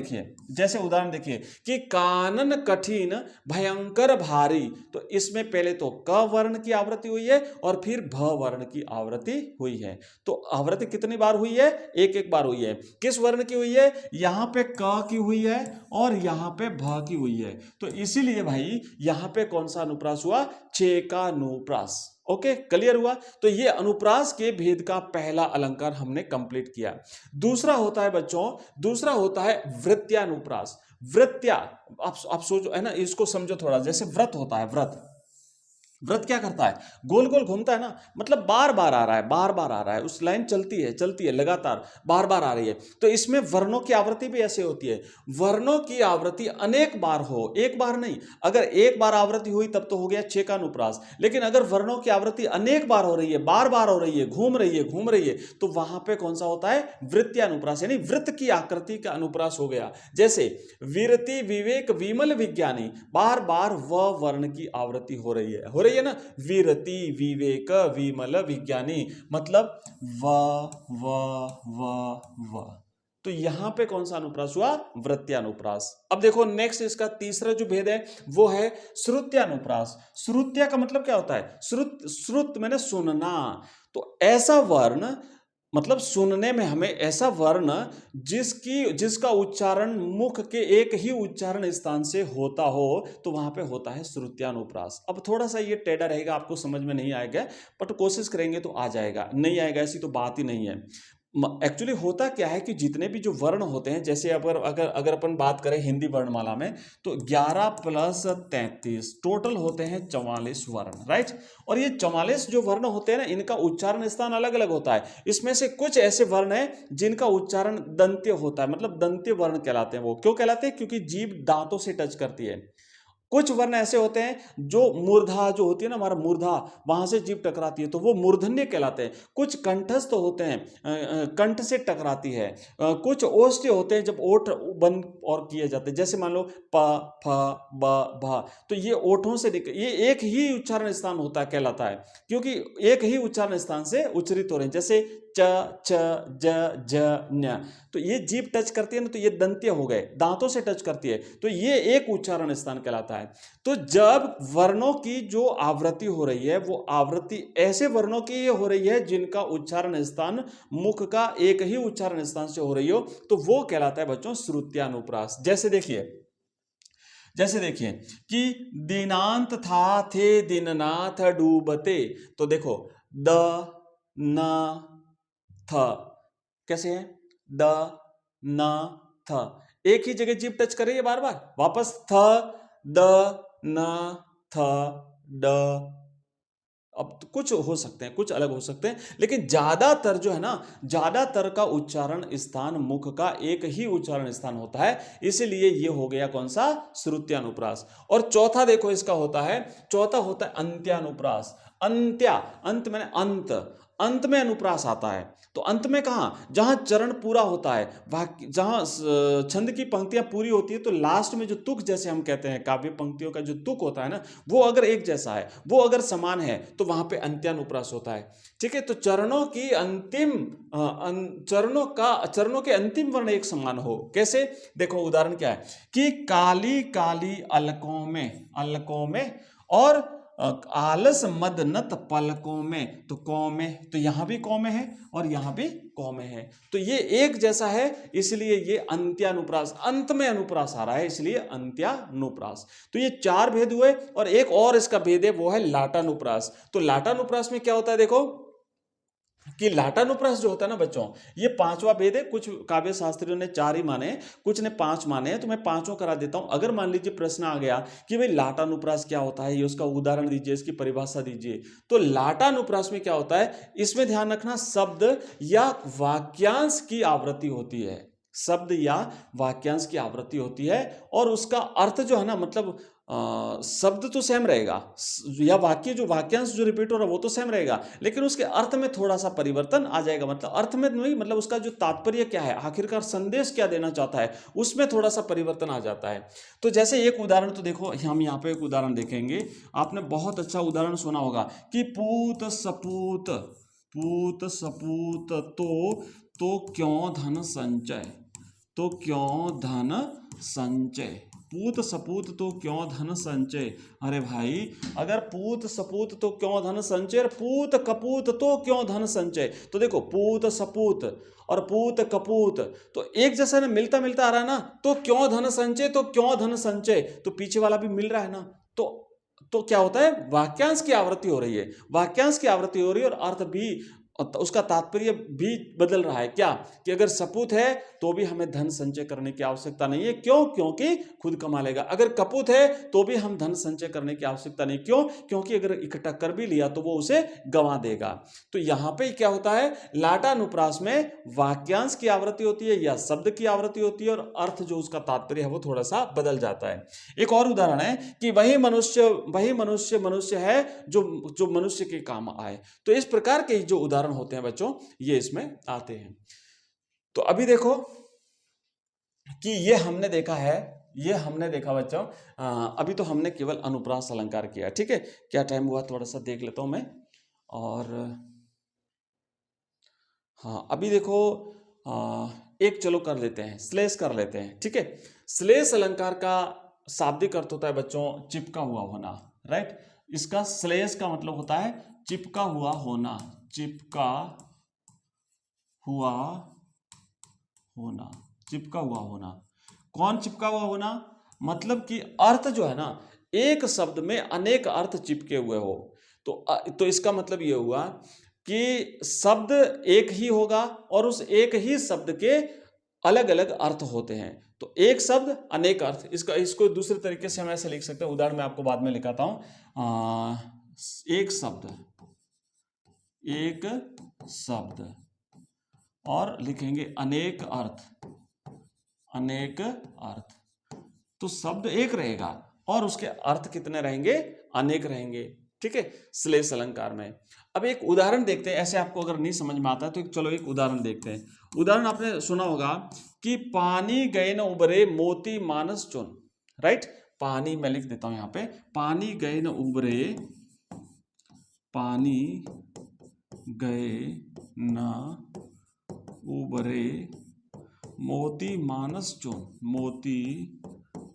देखिए कि कानन कठिन भयंकर भारी, तो इसमें पहले तो क वर्ण की आवृत्ति हुई है और फिर भ वर्ण की आवृत्ति हुई है। तो आवृत्ति कितनी बार हुई है? एक बार हुई है। किस वर्ण की हुई है? यहां पे क की हुई है और यहां पे भ की हुई है। तो इसीलिए भाई यहां पे कौन सा अनुप्रास हुआ? छेकानुप्रास। ओके, क्लियर हुआ? तो ये अनुप्रास के भेद का पहला अलंकार हमने कंप्लीट किया। दूसरा होता है बच्चों, दूसरा होता है वृत्त्यानुप्रास। वृत्त्या, आप सोचो है ना, इसको समझो थोड़ा। जैसे व्रत होता है, व्रत क्या करता है? गोल गोल घूमता है ना, मतलब बार बार आ रहा है, उस लाइन चलती है लगातार, बार बार आ रही है। तो इसमें वर्णों की आवृत्ति भी ऐसे होती है। वर्णों की आवृत्ति अनेक बार हो, एक बार नहीं। अगर एक बार आवृत्ति हुई तब तो हो गया छेकानुप्रास, लेकिन अगर वर्णों की आवृत्ति अनेक बार हो रही है, बार बार हो रही है, घूम रही है, तो वहां पे कौन सा होता है? वृत्त्यानुप्रास, यानी वृत्त की आकृति का अनुप्रास हो गया। जैसे वीरति विवेक विमल विज्ञानी, बार बार व वर्ण की आवृत्ति हो रही है ना, वीरति विवेक विमल विज्ञानी, मतलब व। तो यहां पे कौन सा अनुप्रास हुआ? वृत्त्यानुप्रास। अब देखो नेक्स्ट, इसका तीसरा जो भेद है वो है श्रुत्यानुप्रास। श्रुत्या का मतलब क्या होता है? श्रुत मैंने सुनना। तो ऐसा वर्ण, मतलब सुनने में हमें ऐसा वर्ण जिसका उच्चारण मुख के एक ही उच्चारण स्थान से होता हो, तो वहां पे होता है श्रुत्यानुप्रास। अब थोड़ा सा ये टेढ़ा रहेगा, आपको समझ में नहीं आएगा, बट कोशिश करेंगे तो आ जाएगा। नहीं आएगा ऐसी तो बात ही नहीं है। एक्चुअली होता क्या है कि जितने भी जो वर्ण होते हैं, जैसे अगर अपन बात करें हिंदी वर्णमाला में, तो 11 + 33 टोटल होते हैं 44 वर्ण, राइट। और ये 44 जो वर्ण होते हैं ना, इनका उच्चारण स्थान अलग अलग होता है। इसमें से कुछ ऐसे वर्ण हैं जिनका उच्चारण दंत्य होता है, मतलब दंत्य वर्ण कहलाते हैं। वो क्यों कहलाते हैं? क्योंकि जीभ दांतों से टच करती है। कुछ वर्ण ऐसे होते हैं जो मूर्धा जो होती है ना, हमारा मूर्धा, वहां से जीभ टकराती है, तो वो मूर्धन्य कहलाते हैं। कुछ कंठस्थ होते हैं, कंठ से टकराती है। कुछ ओष्ठ्य होते हैं, जब ओठ बंद और किए जाते हैं, जैसे मान लो प फ ब भ, तो ये ओठों से ये एक ही उच्चारण स्थान होता है, कहलाता है, क्योंकि एक ही उच्चारण स्थान से उच्चरित हो रहे हैं। जैसे च छ ज ज ञ, तो ये जीभ टच करती है ना, तो ये दंत्य हो गए, दांतों से टच करती है, तो ये एक उच्चारण स्थान कहलाता है। तो जब वर्णों की जो आवृत्ति हो रही है वो आवृत्ति ऐसे वर्णों की हो रही है जिनका उच्चारण स्थान मुख का एक ही उच्चारण स्थान से हो रही हो, तो वो कहलाता है बच्चों श्रुत्यानुप्रास। जैसे देखिए कि दीनांत था थे दीननाथ डूबते, तो देखो द न थ कैसे है, द न थ, एक ही जगह जीभ टच कर रही है बार बार, वापस थ द न थ ड। अब तो कुछ हो सकते हैं, कुछ अलग हो सकते हैं, लेकिन ज्यादातर जो है ना, ज्यादातर का उच्चारण स्थान मुख का एक ही उच्चारण स्थान होता है, इसलिए ये हो गया कौन सा, श्रुत्यानुप्रास। और चौथा देखो इसका होता है, चौथा होता है अंत्यानुप्रास। अंत्या, अंत मैंने अंत, अंत में अनुप्रास आता है। तो अंत में कहां, जहां चरण पूरा होता है, जहां छंद की पंक्तियां पूरी होती है, तो लास्ट में जो तुक जैसे हम कहते हैं, काव्य पंक्तियों का जो तुक होता है ना, वो अगर एक जैसा है, वो अगर समान है, तो वहां पे अंत्यानुप्रास होता है। ठीक है, तो चरणों की अंतिम चरणों के अंतिम वर्ण एक समान हो, कैसे, देखो उदाहरण क्या है कि काली काली अलकों में और आलस मदनत पलकों में, तो कौ में, तो यहां भी कौ में है और यहां भी कौ में है, तो ये एक जैसा है, इसलिए ये अंत्यानुप्रास, अंत में अनुप्रास आ रहा है, इसलिए अंत्यानुप्रास। तो ये चार भेद हुए, और एक और इसका भेद है, वो है लाटानुप्रास। तो लाटानुप्रास में क्या होता है, देखो कि लाटानुप्रास जो होता है ना बच्चों, ये पांचवा भेद है। कुछ काव्य शास्त्रियों ने चार ही माने, कुछ ने पांच माने, तो मैं पांचों करा देता हूं। अगर मान लीजिए प्रश्न आ गया कि भाई लाटानुप्रास क्या होता है, ये उसका उदाहरण दीजिए, इसकी परिभाषा दीजिए, तो लाटानुप्रास में क्या होता है, इसमें ध्यान रखना, शब्द या वाक्यांश की आवृत्ति होती है, शब्द या वाक्यांश की आवृत्ति होती है, और उसका अर्थ जो है ना, मतलब शब्द तो सेम रहेगा, या वाक्य जो वाक्यांश जो रिपीट हो रहा है वो तो सेम रहेगा, लेकिन उसके अर्थ में थोड़ा सा परिवर्तन आ जाएगा। मतलब अर्थ में नहीं, मतलब उसका जो तात्पर्य क्या है, आखिरकार संदेश क्या देना चाहता है, उसमें थोड़ा सा परिवर्तन आ जाता है। तो जैसे एक उदाहरण, तो देखो हम यहाँ पे एक उदाहरण देखेंगे, आपने बहुत अच्छा उदाहरण सुना होगा कि पूत सपूत तो क्यों धन संचय, तो क्यों धन संचय, पूत सपूत तो क्यों धन संचय। अरे भाई, अगर पूत सपूत तो क्यों धन संचय, पूत कपूत तो क्यों धन संचय, तो देखो पूत सपूत और पूत कपूत तो एक जैसा ना, मिलता मिलता आ रहा है ना, तो क्यों धन संचय, तो क्यों धन संचय, तो पीछे वाला भी मिल रहा है ना, तो क्या होता है, वाक्यांश की आवृत्ति हो रही है, वाक्यांश की आवृत्ति हो रही है, और अर्थ भी, उसका तात्पर्य भी बदल रहा है। क्या कि अगर सपूत है तो भी हमें धन संचय करने की आवश्यकता नहीं है, क्यों, क्योंकि खुद कमा लेगा। अगर कपूत है तो भी हम धन संचय करने की आवश्यकता नहीं, क्यों, क्योंकि अगर इकट्ठा कर भी लिया तो वो उसे गंवा देगा। तो यहां पे क्या होता है, लाटानुप्रास में वाक्यांश की आवृत्ति होती है या शब्द की आवृत्ति होती है, और अर्थ जो उसका तात्पर्य है वो थोड़ा सा बदल जाता है। एक और उदाहरण है कि वही मनुष्य है जो मनुष्य के काम आए। तो इस प्रकार के जो उदाहरण होते हैं बच्चों, ये इसमें आते हैं। तो अभी देखो कि ये हमने देखा बच्चों, अभी तो हमने केवल अनुप्रास अलंकार किया, ठीक है। क्या टाइम हुआ थोड़ा सा देख लेता हूं मैं, और हाँ अभी देखो एक चलो कर लेते हैं, श्लेष कर लेते हैं, ठीक है। श्लेष अलंकार का शाब्दिक अर्थ होता है बच्चों चिपका हुआ होना, राइट। इसका श्लेष का मतलब होता है चिपका हुआ होना, चिपका हुआ होना। कौन चिपका हुआ होना, मतलब कि अर्थ जो है ना, एक शब्द में अनेक अर्थ चिपके हुए हो। तो इसका मतलब यह हुआ कि शब्द एक ही होगा और उस एक ही शब्द के अलग अलग अर्थ होते हैं। तो एक शब्द अनेक अर्थ, इसको दूसरे तरीके से हम ऐसे लिख सकते हैं, उदाहरण मैं आपको बाद में लिखाता हूं। एक शब्द और लिखेंगे अनेक अर्थ। तो शब्द एक रहेगा और उसके अर्थ कितने रहेंगे, अनेक रहेंगे, ठीक है, श्लेष अलंकार में। अब एक उदाहरण देखते हैं, ऐसे आपको अगर नहीं समझ में आता है तो चलो एक उदाहरण देखते हैं। उदाहरण आपने सुना होगा कि पानी गए न उबरे मोती मानस चुन, राइट। पानी मैं लिख देता हूं यहां पे, पानी गए न न उबरे मोती मानस चून,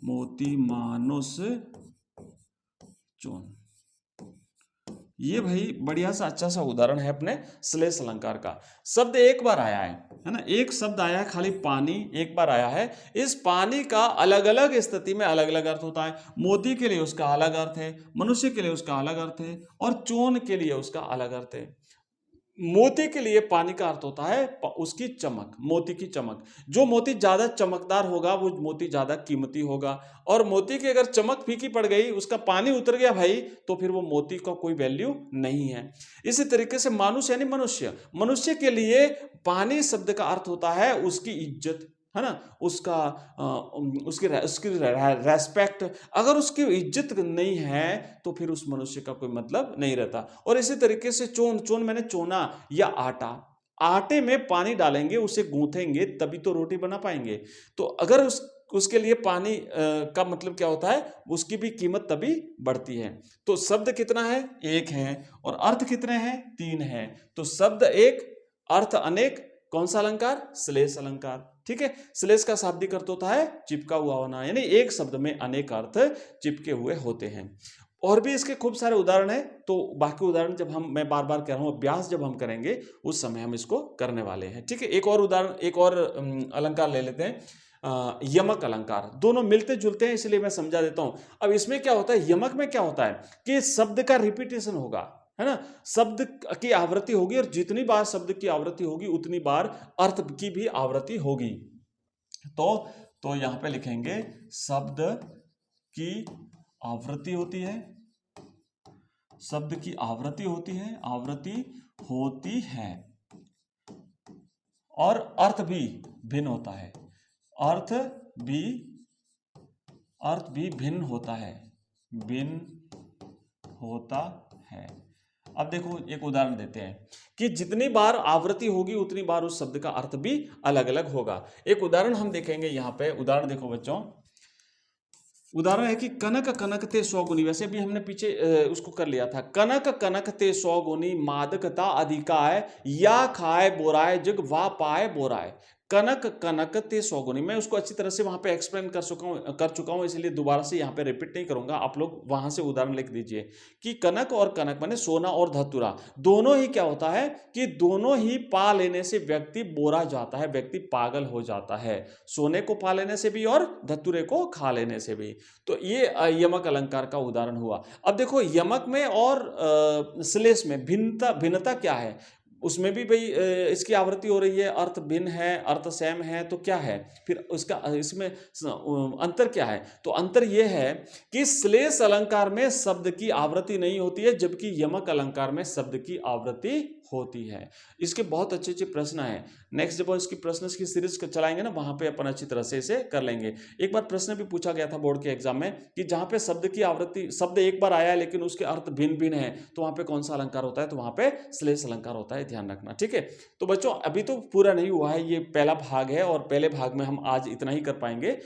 मोती मानुस चून। ये भाई बढ़िया सा अच्छा सा उदाहरण है अपने श्लेष अलंकार का। शब्द एक बार आया है ना, एक शब्द आया है खाली पानी, एक बार आया है। इस पानी का अलग अलग स्थिति में अलग अलग अर्थ होता है। मोती के लिए उसका अलग अर्थ है, मनुष्य के लिए उसका अलग अर्थ है, और चोन के लिए उसका अलग अर्थ है। मोती के लिए पानी का अर्थ होता है उसकी चमक, मोती की चमक। जो मोती ज्यादा चमकदार होगा वो मोती ज्यादा कीमती होगा, और मोती की अगर चमक फीकी पड़ गई, उसका पानी उतर गया भाई, तो फिर वो मोती का कोई वैल्यू नहीं है। इसी तरीके से मानुष यानी मनुष्य, मनुष्य के लिए पानी शब्द का अर्थ होता है उसकी इज्जत, है ना, उसका उसकी रेस्पेक्ट। अगर उसकी इज्जत नहीं है तो फिर उस मनुष्य का कोई मतलब नहीं रहता। और इसी तरीके से चोन मैंने चोना या आटा, आटे में पानी डालेंगे, उसे गूंथेंगे तभी तो रोटी बना पाएंगे। तो अगर उसके लिए पानी का मतलब क्या होता है, उसकी भी कीमत तभी बढ़ती है। तो शब्द कितना है, एक है, और अर्थ कितने हैं, तीन है। तो शब्द एक, अर्थ अनेक, कौन सा अलंकार, श्लेष अलंकार। ठीक है, श्लेष का शाब्दिक अर्थ होता है चिपका हुआ होना, यानी एक शब्द में अनेक अर्थ चिपके हुए होते हैं। और भी इसके खूब सारे उदाहरण हैं, तो बाकी उदाहरण जब मैं बार बार कह रहा हूं, अभ्यास जब हम करेंगे उस समय हम इसको करने वाले हैं। ठीक है, एक और उदाहरण, एक और अलंकार ले लेते हैं, यमक अलंकार। दोनों मिलते जुलते हैं, इसलिए मैं समझा देता हूं। अब इसमें क्या होता है, यमक में क्या होता है कि शब्द का रिपीटेशन होगा, है ना, शब्द की आवृत्ति होगी, और जितनी बार शब्द की आवृत्ति होगी उतनी बार अर्थ की भी आवृत्ति होगी। तो यहां पे लिखेंगे शब्द की आवृत्ति होती है, शब्द की आवृत्ति होती है, और अर्थ भी भिन्न होता है, अर्थ भी भिन्न होता है। अब देखो एक उदाहरण देते हैं कि जितनी बार आवृत्ति होगी उतनी बार उस शब्द का अर्थ भी अलग अलग होगा। एक उदाहरण हम देखेंगे यहां पे, उदाहरण देखो बच्चों, उदाहरण है कि कनक कनकते 100 गुनी, वैसे भी हमने पीछे उसको कर लिया था। कनक कनकते 100 गुनी, मादकता अधिकाय, या खाए बोराय जग वा पाए बोराय। कनक कनकते 100 गुनी, मैं उसको अच्छी तरह से वहां पे एक्सप्लेन कर चुका हूं, इसलिए दोबारा से यहाँ पे रिपीट नहीं करूंगा। आप लोग वहां से उदाहरण लिख दीजिए कि कनक और कनक माने सोना और धतूरा, दोनों ही क्या होता है कि दोनों ही पा लेने से व्यक्ति बोरा जाता है, व्यक्ति पागल हो जाता है, सोने को पा लेने से भी और धतूरे को खा लेने से भी। तो ये यमक अलंकार का उदाहरण हुआ। अब देखो यमक में और श्लेष में भिन्नता क्या है, उसमें भी भाई इसकी आवृत्ति हो रही है, अर्थ भिन्न है, अर्थ सेम है, तो क्या है फिर उसका, इसमें अंतर क्या है? तो अंतर यह है कि श्लेष अलंकार में शब्द की आवृत्ति नहीं होती है, जबकि यमक अलंकार में शब्द की आवृत्ति होती है। इसके बहुत अच्छे अच्छे प्रश्न हैं, नेक्स्ट जब इसकी प्रश्न की सीरीज चलाएंगे ना, वहां पे अपन अच्छी तरह से इसे कर लेंगे। एक बार प्रश्न भी पूछा गया था बोर्ड के एग्जाम में कि जहां पे शब्द की आवृत्ति, शब्द एक बार आया है लेकिन उसके अर्थ भिन्न भिन्न है, तो वहां पे कौन सा अलंकार होता है? तो वहां पे श्लेष अलंकार होता है, ध्यान रखना। ठीक है, तो बच्चों अभी तो पूरा नहीं हुआ है, ये पहला भाग है, और पहले भाग में हम आज इतना ही कर पाएंगे।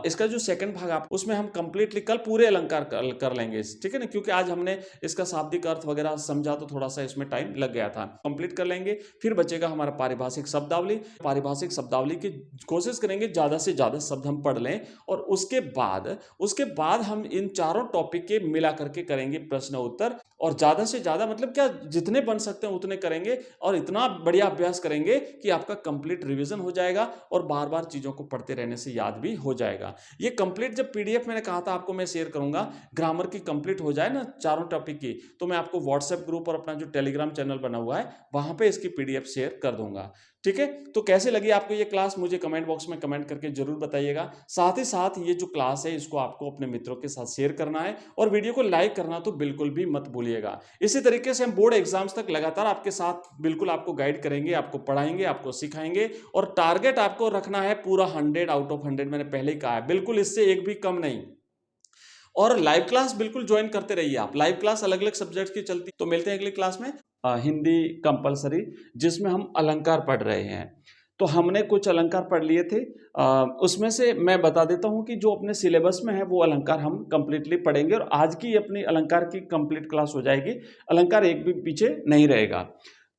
इसका जो सेकंड भाग आप, उसमें हम कंप्लीटली कल पूरे अलंकार कर लेंगे, ठीक है ना, क्योंकि आज हमने इसका शाब्दिक अर्थ वगैरह समझा तो थोड़ा सा इसमें टाइम लग गया था। कंप्लीट कर लेंगे, फिर बचेगा हमारा पारिभाषिक शब्दावली। पारिभाषिक शब्दावली की कोशिश करेंगे ज्यादा से ज्यादा शब्द हम पढ़ लें, और उसके बाद हम इन चारों टॉपिक के मिला करके करेंगे प्रश्न उत्तर, और ज्यादा से ज्यादा मतलब क्या, जितने बन सकते हैं उतने करेंगे, और इतना बढ़िया अभ्यास करेंगे कि आपका कंप्लीट रिवीजन हो जाएगा, और बार बार चीजों को पढ़ते रहने से याद भी हो जाएगा। ये कंप्लीट जब पीडीएफ मैंने कहा था आपको मैं शेयर करूंगा, ग्रामर की कंप्लीट हो जाए ना चारों टॉपिक की, तो मैं आपको व्हाट्सएप ग्रुप और अपना जो टेलीग्राम चैनल बना हुआ है वहां पे इसकी पीडीएफ शेयर कर दूंगा। ठीक है, तो कैसे लगी आपको ये क्लास, मुझे कमेंट बॉक्स में कमेंट करके जरूर बताइएगा। साथ ही साथ ये जो क्लास है इसको आपको अपने मित्रों के साथ शेयर करना है, और वीडियो को लाइक करना तो बिल्कुल भी मत भूलिएगा। इसी तरीके से हम बोर्ड एग्जाम्स तक लगातार आपके साथ बिल्कुल आपको गाइड करेंगे, आपको पढ़ाएंगे, आपको सिखाएंगे, और टारगेट आपको रखना है पूरा 100 आउट ऑफ 100। मैंने पहले ही कहा है, बिल्कुल इससे एक भी कम नहीं। और लाइव क्लास बिल्कुल ज्वाइन करते रहिए आप, लाइव क्लास अलग अलग सब्जेक्ट की चलती। तो मिलते हैं अगली क्लास में, हिंदी कंपलसरी, जिसमें हम अलंकार पढ़ रहे हैं। तो हमने कुछ अलंकार पढ़ लिए थे, उसमें से मैं बता देता हूं कि जो अपने सिलेबस में है वो अलंकार हम कंप्लीटली पढ़ेंगे, और आज की अपनी अलंकार की कंप्लीट क्लास हो जाएगी, अलंकार एक भी पीछे नहीं रहेगा।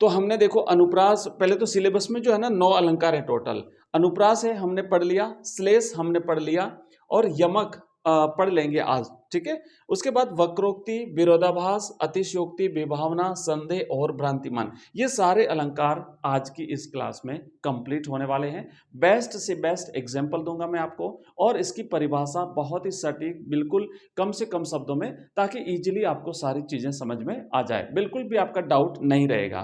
तो हमने देखो अनुप्रास, पहले तो सिलेबस में जो है ना 9 अलंकार है टोटल। अनुप्रास है हमने पढ़ लिया, श्लेष हमने पढ़ लिया और यमक पढ़ लेंगे आज, ठीक है। उसके बाद वक्रोक्ति, विरोधाभास, अतिशयोक्ति, विभावना, संदेह और भ्रांतिमान, ये सारे अलंकार आज की इस क्लास में कंप्लीट होने वाले हैं। बेस्ट से बेस्ट एग्जाम्पल दूंगा मैं आपको और इसकी परिभाषा बहुत ही सटीक, बिल्कुल कम से कम शब्दों में, ताकि इजीली आपको सारी चीजें समझ में आ जाए, बिल्कुल भी आपका डाउट नहीं रहेगा।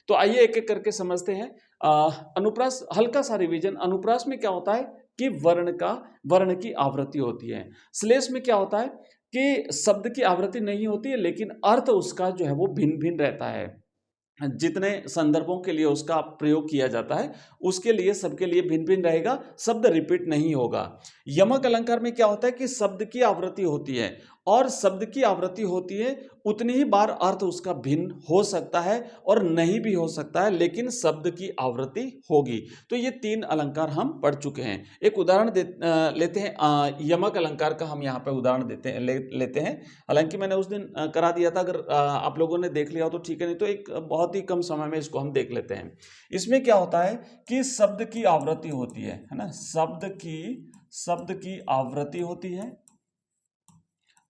तो आइए एक एक करके समझते हैं। अनुप्रास, हल्का सा रिवीजन। अनुप्रास में क्या होता है कि वर्ण की आवृत्ति होती है। श्लेष में क्या होता है कि शब्द की आवृत्ति नहीं होती है, लेकिन अर्थ उसका जो है वो भिन्न भिन्न रहता है। जितने संदर्भों के लिए उसका प्रयोग किया जाता है उसके लिए सबके लिए भिन्न भिन्न रहेगा, शब्द रिपीट नहीं होगा। यमक अलंकार में क्या होता है कि शब्द की आवृत्ति होती है और शब्द की आवृत्ति होती है उतनी ही बार अर्थ उसका भिन्न हो सकता है और नहीं भी हो सकता है, लेकिन शब्द की आवृत्ति होगी। तो ये 3 अलंकार हम पढ़ चुके हैं। एक उदाहरण लेते हैं, यमक अलंकार का हम यहाँ पे उदाहरण लेते हैं। हालांकि मैंने उस दिन करा दिया था, अगर आप लोगों ने देख लिया हो तो ठीक है, नहीं तो एक बहुत ही कम समय में इसको हम देख लेते हैं। इसमें क्या होता है कि शब्द की आवृत्ति होती है ना, शब्द की आवृत्ति होती है।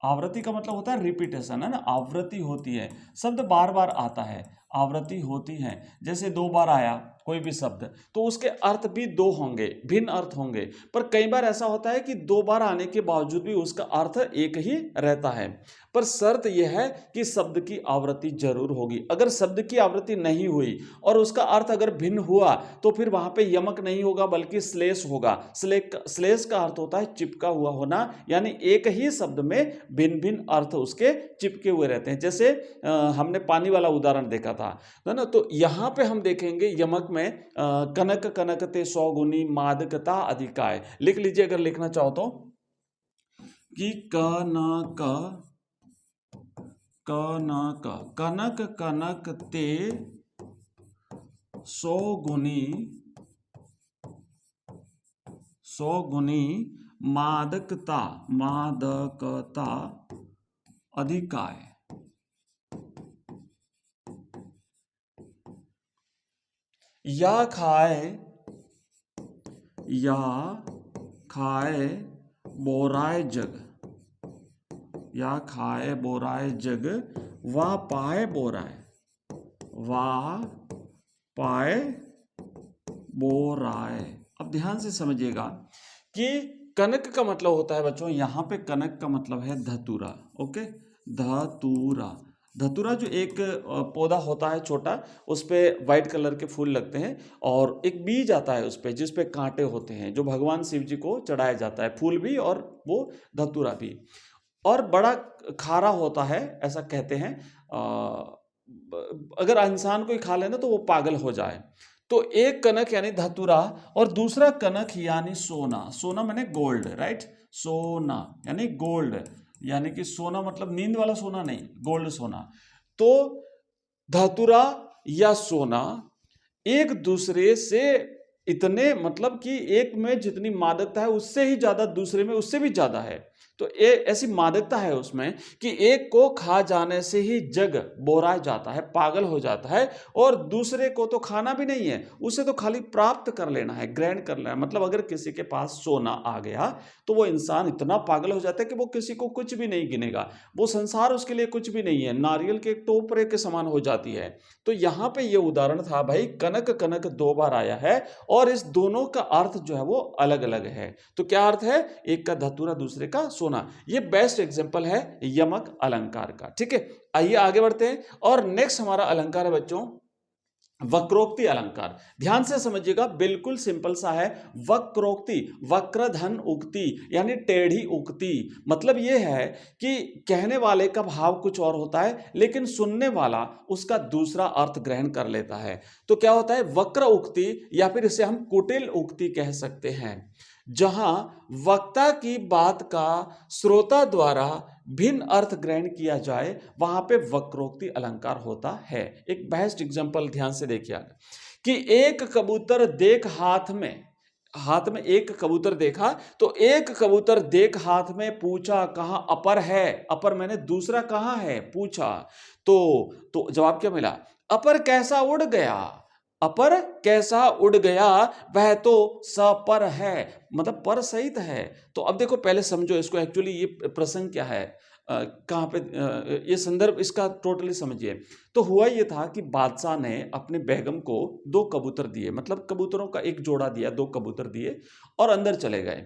आवृत्ति का मतलब होता है रिपीटेशन, है ना, आवृत्ति होती है, शब्द बार बार आता है, आवृत्ति होती है। जैसे 2 बार आया कोई भी शब्द तो उसके अर्थ भी 2 होंगे, भिन्न अर्थ होंगे। पर कई बार ऐसा होता है कि 2 बार आने के बावजूद भी उसका अर्थ एक ही रहता है। पर शर्त यह है कि शब्द की आवृत्ति जरूर होगी। अगर शब्द की आवृत्ति नहीं हुई और उसका अर्थ अगर भिन्न हुआ तो फिर वहां पे यमक नहीं होगा बल्कि श्लेष होगा। श्लेष का अर्थ होता है चिपका हुआ होना, यानी एक ही शब्द में भिन्न भिन्न अर्थ उसके चिपके हुए रहते हैं। जैसे हमने पानी वाला उदाहरण देखा था, है ना। तो यहाँ पे हम देखेंगे यमक में कनक कनकते 100 गुनी मादकता अधिकाय। लिख लीजिए अगर लिखना चाहो तो, कि कनक कनक कनकते 100 गुनी मादकता अधिकाय। या खाए बोराए जग, या खाए बोराए जग, वा पाए बोराए, बोराए। अब ध्यान से समझिएगा कि कनक का मतलब होता है बच्चों, यहां पे कनक का मतलब है धतूरा। ओके, धतूरा जो एक पौधा होता है छोटा, उस पे व्हाइट कलर के फूल लगते हैं और एक बीज आता है उस पे जिस पे कांटे होते हैं, जो भगवान शिव जी को चढ़ाया जाता है, फूल भी और वो धतूरा भी। और बड़ा खारा होता है ऐसा कहते हैं, अगर इंसान कोई खा लेना तो वो पागल हो जाए। तो एक कनक यानी धतूरा और दूसरा कनक यानी सोना। सोना माने गोल्ड, राइट, सोना यानी गोल्ड, यानी कि सोना मतलब नींद वाला सोना नहीं, गोल्ड सोना। तो धतूरा या सोना एक दूसरे से इतने, मतलब कि एक में जितनी मादकता है उससे ही ज्यादा दूसरे में उससे भी ज्यादा है। तो ऐसी मादकता है उसमें कि एक को खा जाने से ही जग बोरा जाता है, पागल हो जाता है, और दूसरे को तो खाना भी नहीं है, उसे तो खाली प्राप्त कर लेना है, ग्रहण कर लेना है। मतलब अगर किसी के पास सोना आ गया तो वो इंसान इतना पागल हो जाता है कि वो किसी को कुछ भी नहीं गिनेगा, वो संसार उसके लिए कुछ भी नहीं है, नारियल के एक टोपरे के समान हो जाती है। तो यहाँ पे ये उदाहरण था भाई, कनक कनक 2 बार आया है और इस दोनों का अर्थ जो है वो अलग अलग है। तो क्या अर्थ है, एक का धतूरा दूसरे का सोना। ये बेस्ट एग्जांपल है यमक अलंकार का, ठीक है। आइए आगे बढ़ते हैं और नेक्स्ट हमारा अलंकार है बच्चों वक्रोक्ति अलंकार। ध्यान से समझिएगा, बिल्कुल सिंपल सा है। वक्रोक्ति, वक्रधन उक्ति यानी टेढ़ी उक्ति। मतलब यह है कि कहने वाले का भाव कुछ और होता है लेकिन सुनने वाला उसका दूसरा अर्थ ग्रहण कर लेता है। तो क्या होता है, वक्र उक्ति या फिर इसे हम कुटिल उक्ति कह सकते हैं, जहां वक्ता की बात का श्रोता द्वारा भिन्न अर्थ ग्रहण किया जाए, वहां पे वक्रोक्ति अलंकार होता है। एक बेस्ट एग्जांपल ध्यान से देखिए कि एक कबूतर देख हाथ में एक कबूतर देखा, तो एक कबूतर देख हाथ में पूछा कहां अपर है, अपर मैंने दूसरा कहां है पूछा, तो जवाब क्या मिला, अपर कैसा उड़ गया, अपर कैसा उड़ गया, वह तो सपर है, मतलब पर सहित है। तो अब देखो पहले समझो इसको, एक्चुअली ये प्रसंग क्या है, कहाँ पे ये संदर्भ इसका टोटली समझिए। तो हुआ ये था कि बादशाह ने अपने बेगम को 2 कबूतर दिए, मतलब कबूतरों का एक जोड़ा दिया, 2 कबूतर दिए और अंदर चले गए।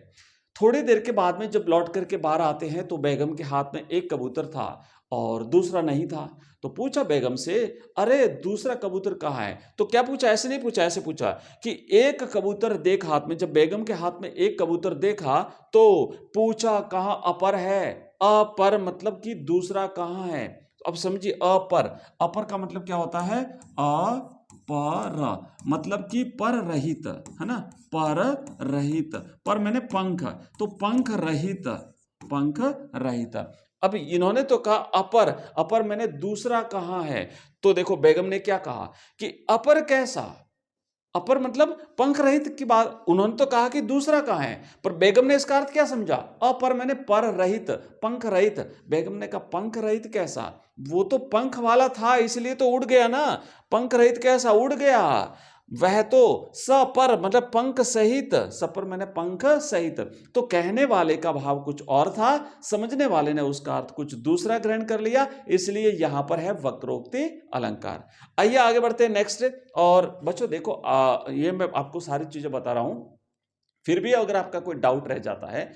थोड़ी देर के बाद में जब लौट करके बाहर आते हैं तो बेगम के हाथ में एक कबूतर था और दूसरा नहीं था। तो पूछा बेगम से, अरे दूसरा कबूतर कहाँ है? तो क्या पूछा, ऐसे नहीं पूछा, ऐसे पूछा कि एक कबूतर देख हाथ में। जब बेगम के हाथ में एक कबूतर देखा तो पूछा कहाँ अपर है? अपर मतलब कि दूसरा कहाँ है? अब समझिए, अपर, अपर का मतलब क्या होता है? पर मतलब कि पर रहित, है ना, पर रहित, पर मैंने पंख, तो पंख रहित, पंख रहित। अब इन्होंने तो कहा अपर, अपर मैंने दूसरा कहाँ है? तो देखो बेगम ने क्या कहा कि अपर कैसा, अपर मतलब पंख रहित की बात, उन्होंने तो कहा कि दूसरा कहाँ है, पर बेगम ने इसका अर्थ क्या समझा? अपर मैंने पर रहित, पंख रहित। बेगम ने कहा पंख रहित कैसा? वो तो पंख वाला था इसलिए तो उड़ गया ना, पंख रहित कैसा उड़ गया? वह तो सपर मतलब पंख सहित, सपर मैंने पंख सहित। तो कहने वाले का भाव कुछ और था, समझने वाले ने उसका अर्थ कुछ दूसरा ग्रहण कर लिया, इसलिए यहां पर है वक्रोक्ति अलंकार। आइए आगे बढ़ते हैं नेक्स्ट। और बच्चों देखो ये मैं आपको सारी चीजें बता रहा हूं, फिर भी अगर आपका कोई डाउट रह जाता है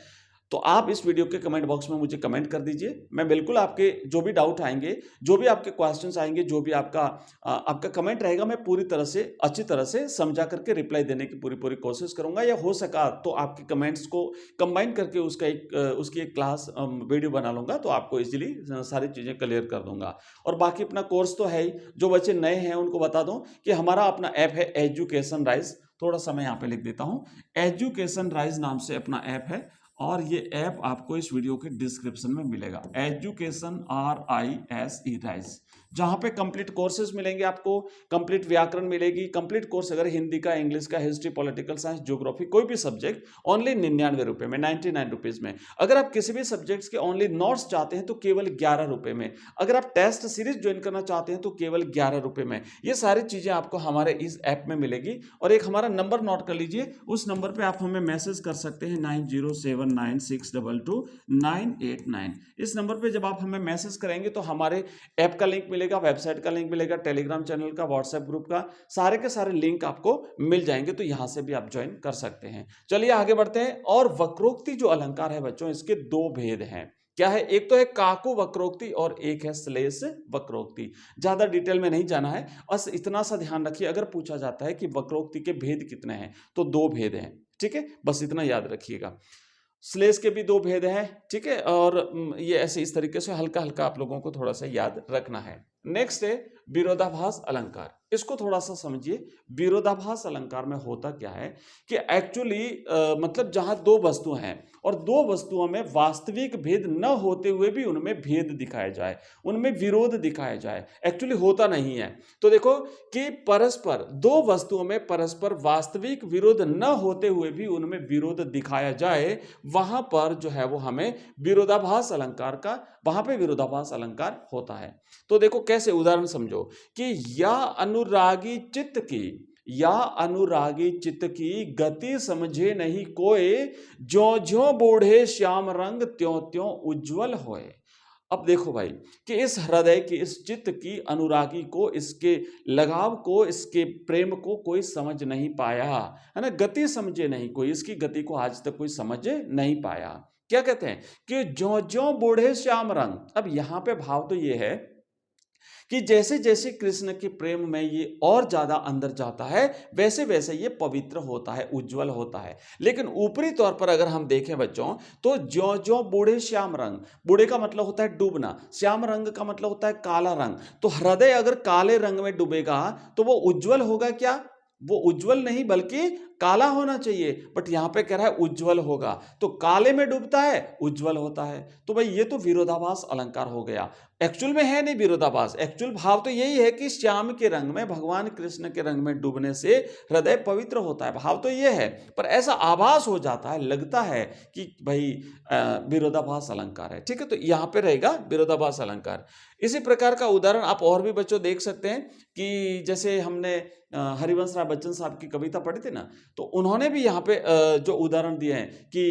तो आप इस वीडियो के कमेंट बॉक्स में मुझे कमेंट कर दीजिए। मैं बिल्कुल आपके जो भी डाउट आएंगे, जो भी आपके क्वेश्चंस आएंगे, जो भी आपका कमेंट रहेगा, मैं पूरी तरह से अच्छी तरह से समझा करके रिप्लाई देने की पूरी कोशिश करूंगा, या हो सका तो आपके कमेंट्स को कंबाइन करके उसकी एक क्लास वीडियो बना लूंगा, तो आपको इजीली सारी चीज़ें क्लियर कर दूंगा। और बाकी अपना कोर्स तो है ही, जो बच्चे नए हैं उनको बता दूं कि हमारा अपना ऐप है एजुकेशन राइज। थोड़ा सा मैं यहाँ पे लिख देता हूँ, एजुकेशन राइज नाम से अपना ऐप है, और ये ऐप आपको इस वीडियो के डिस्क्रिप्शन में मिलेगा। एजुकेशन RISE राइज, जहां पे कंप्लीट कोर्सेज मिलेंगे आपको, कंप्लीट व्याकरण मिलेगी, कंप्लीट कोर्स अगर हिंदी का, इंग्लिश का, हिस्ट्री, पॉलिटिकल साइंस, ज्योग्राफी, कोई भी सब्जेक्ट ओनली 99 रुपए में, 99 रुपीज में। अगर आप किसी भी सब्जेक्ट्स के ओनली नोट्स चाहते हैं तो केवल 11 रुपए में। अगर आप टेस्ट सीरीज ज्वाइन करना चाहते हैं तो केवल 11 रुपए में। ये सारी चीजें आपको हमारे इस ऐप में मिलेगी। और एक हमारा नंबर नोट कर लीजिए, उस नंबर पर आप हमें मैसेज कर सकते हैं 9079622989। इस नंबर पे जब आप हमें मैसेज करेंगे तो हमारे ऐप का लिंक मिलेगा, वेबसाइट का लिंक मिलेगा, टेलीग्राम चैनल का, व्हाट्सएप ग्रुप का, सारे के सारे लिंक आपको मिल जाएंगे, तो यहां से भी आप ज्वाइन कर सकते हैं। चलिए आगे बढ़ते हैं। और वक्रोक्ति जो अलंकार है बच्चों, इसके 2 भेद हैं। क्या है? एक तो है काकु वक्रोक्ति और एक है श्लेष वक्रोक्ति। ज्यादा डिटेल में नहीं जाना है, बस इतना सा ध्यान रखिए, अगर पूछा जाता है कि वक्रोक्ति के भेद कितने हैं तो 2 भेद हैं, ठीक है, बस इतना याद रखिएगा। श्लेष के भी 2 भेद हैं, ठीक है, और ये ऐसे इस तरीके से हल्का हल्का आप लोगों को थोड़ा सा याद रखना है। नेक्स्ट है विरोधाभास अलंकार। इसको थोड़ा सा समझिए। विरोधाभास अलंकार में होता क्या है कि एक्चुअली मतलब जहां 2 वस्तुएं हैं और 2 वस्तुओं में वास्तविक भेद न होते हुए भी उनमें भेद दिखाया जाए, उनमें विरोध दिखाया जाए, एक्चुअली होता नहीं है। तो देखो कि परस्पर 2 वस्तुओं में परस्पर वास्तविक विरोध न होते हुए भी उनमें विरोध दिखाया जाए, वहां पर जो है वो हमें विरोधाभास अलंकार का, वहां पे विरोधाभास अलंकार होता है। तो देखो कैसे, उदाहरण समझो कि या अनुरागी चित्त की, या अनुरागी चित्त की गति समझे नहीं कोई, ज्यों ज्यों बूढ़े श्याम रंग त्यों त्यों उज्जवल होए। अब देखो भाई कि इस हृदय की, इस चित्त की अनुरागी को, इसके लगाव को, इसके प्रेम को कोई समझ नहीं पाया, है ना, गति समझे नहीं कोई, इसकी गति को आज तक कोई समझ नहीं पाया। क्या कहते हैं कि ज्यों ज्यों बूढ़े श्याम रंग। अब यहां पे भाव तो ये है कि जैसे जैसे कृष्ण के प्रेम में ये और ज्यादा अंदर जाता है, वैसे वैसे ये पवित्र होता है, उज्जवल होता है। लेकिन ऊपरी तौर पर अगर हम देखें बच्चों, तो ज्यों ज्यों बूढ़े श्याम रंग, बूढ़े का मतलब होता है डूबना, श्याम रंग का मतलब होता है काला रंग। तो हृदय अगर काले रंग में डूबेगा तो वो उज्जवल होगा क्या? वो उज्जवल नहीं बल्कि काला होना चाहिए, बट यहां पे कह रहा है उज्जवल होगा, तो काले में डूबता है उज्जवल होता है। तो भाई ये तो विरोधाभास अलंकार हो गया। एक्चुअल में है नहीं विरोधाभास, एक्चुअल भाव तो यही है कि श्याम के रंग में, भगवान कृष्ण के रंग में डूबने से हृदय पवित्र होता है, भाव तो ये है, पर ऐसा आभास हो जाता है, लगता है कि भाई विरोधाभास अलंकार है। ठीक है, तो यहां पे रहेगा विरोधाभास अलंकार। इसी प्रकार का उदाहरण आप और भी बच्चों देख सकते हैं कि जैसे हमने हरिवंश राय बच्चन साहब की कविता पढ़ी थी ना, तो उन्होंने भी यहाँ पे जो उदाहरण दिए हैं कि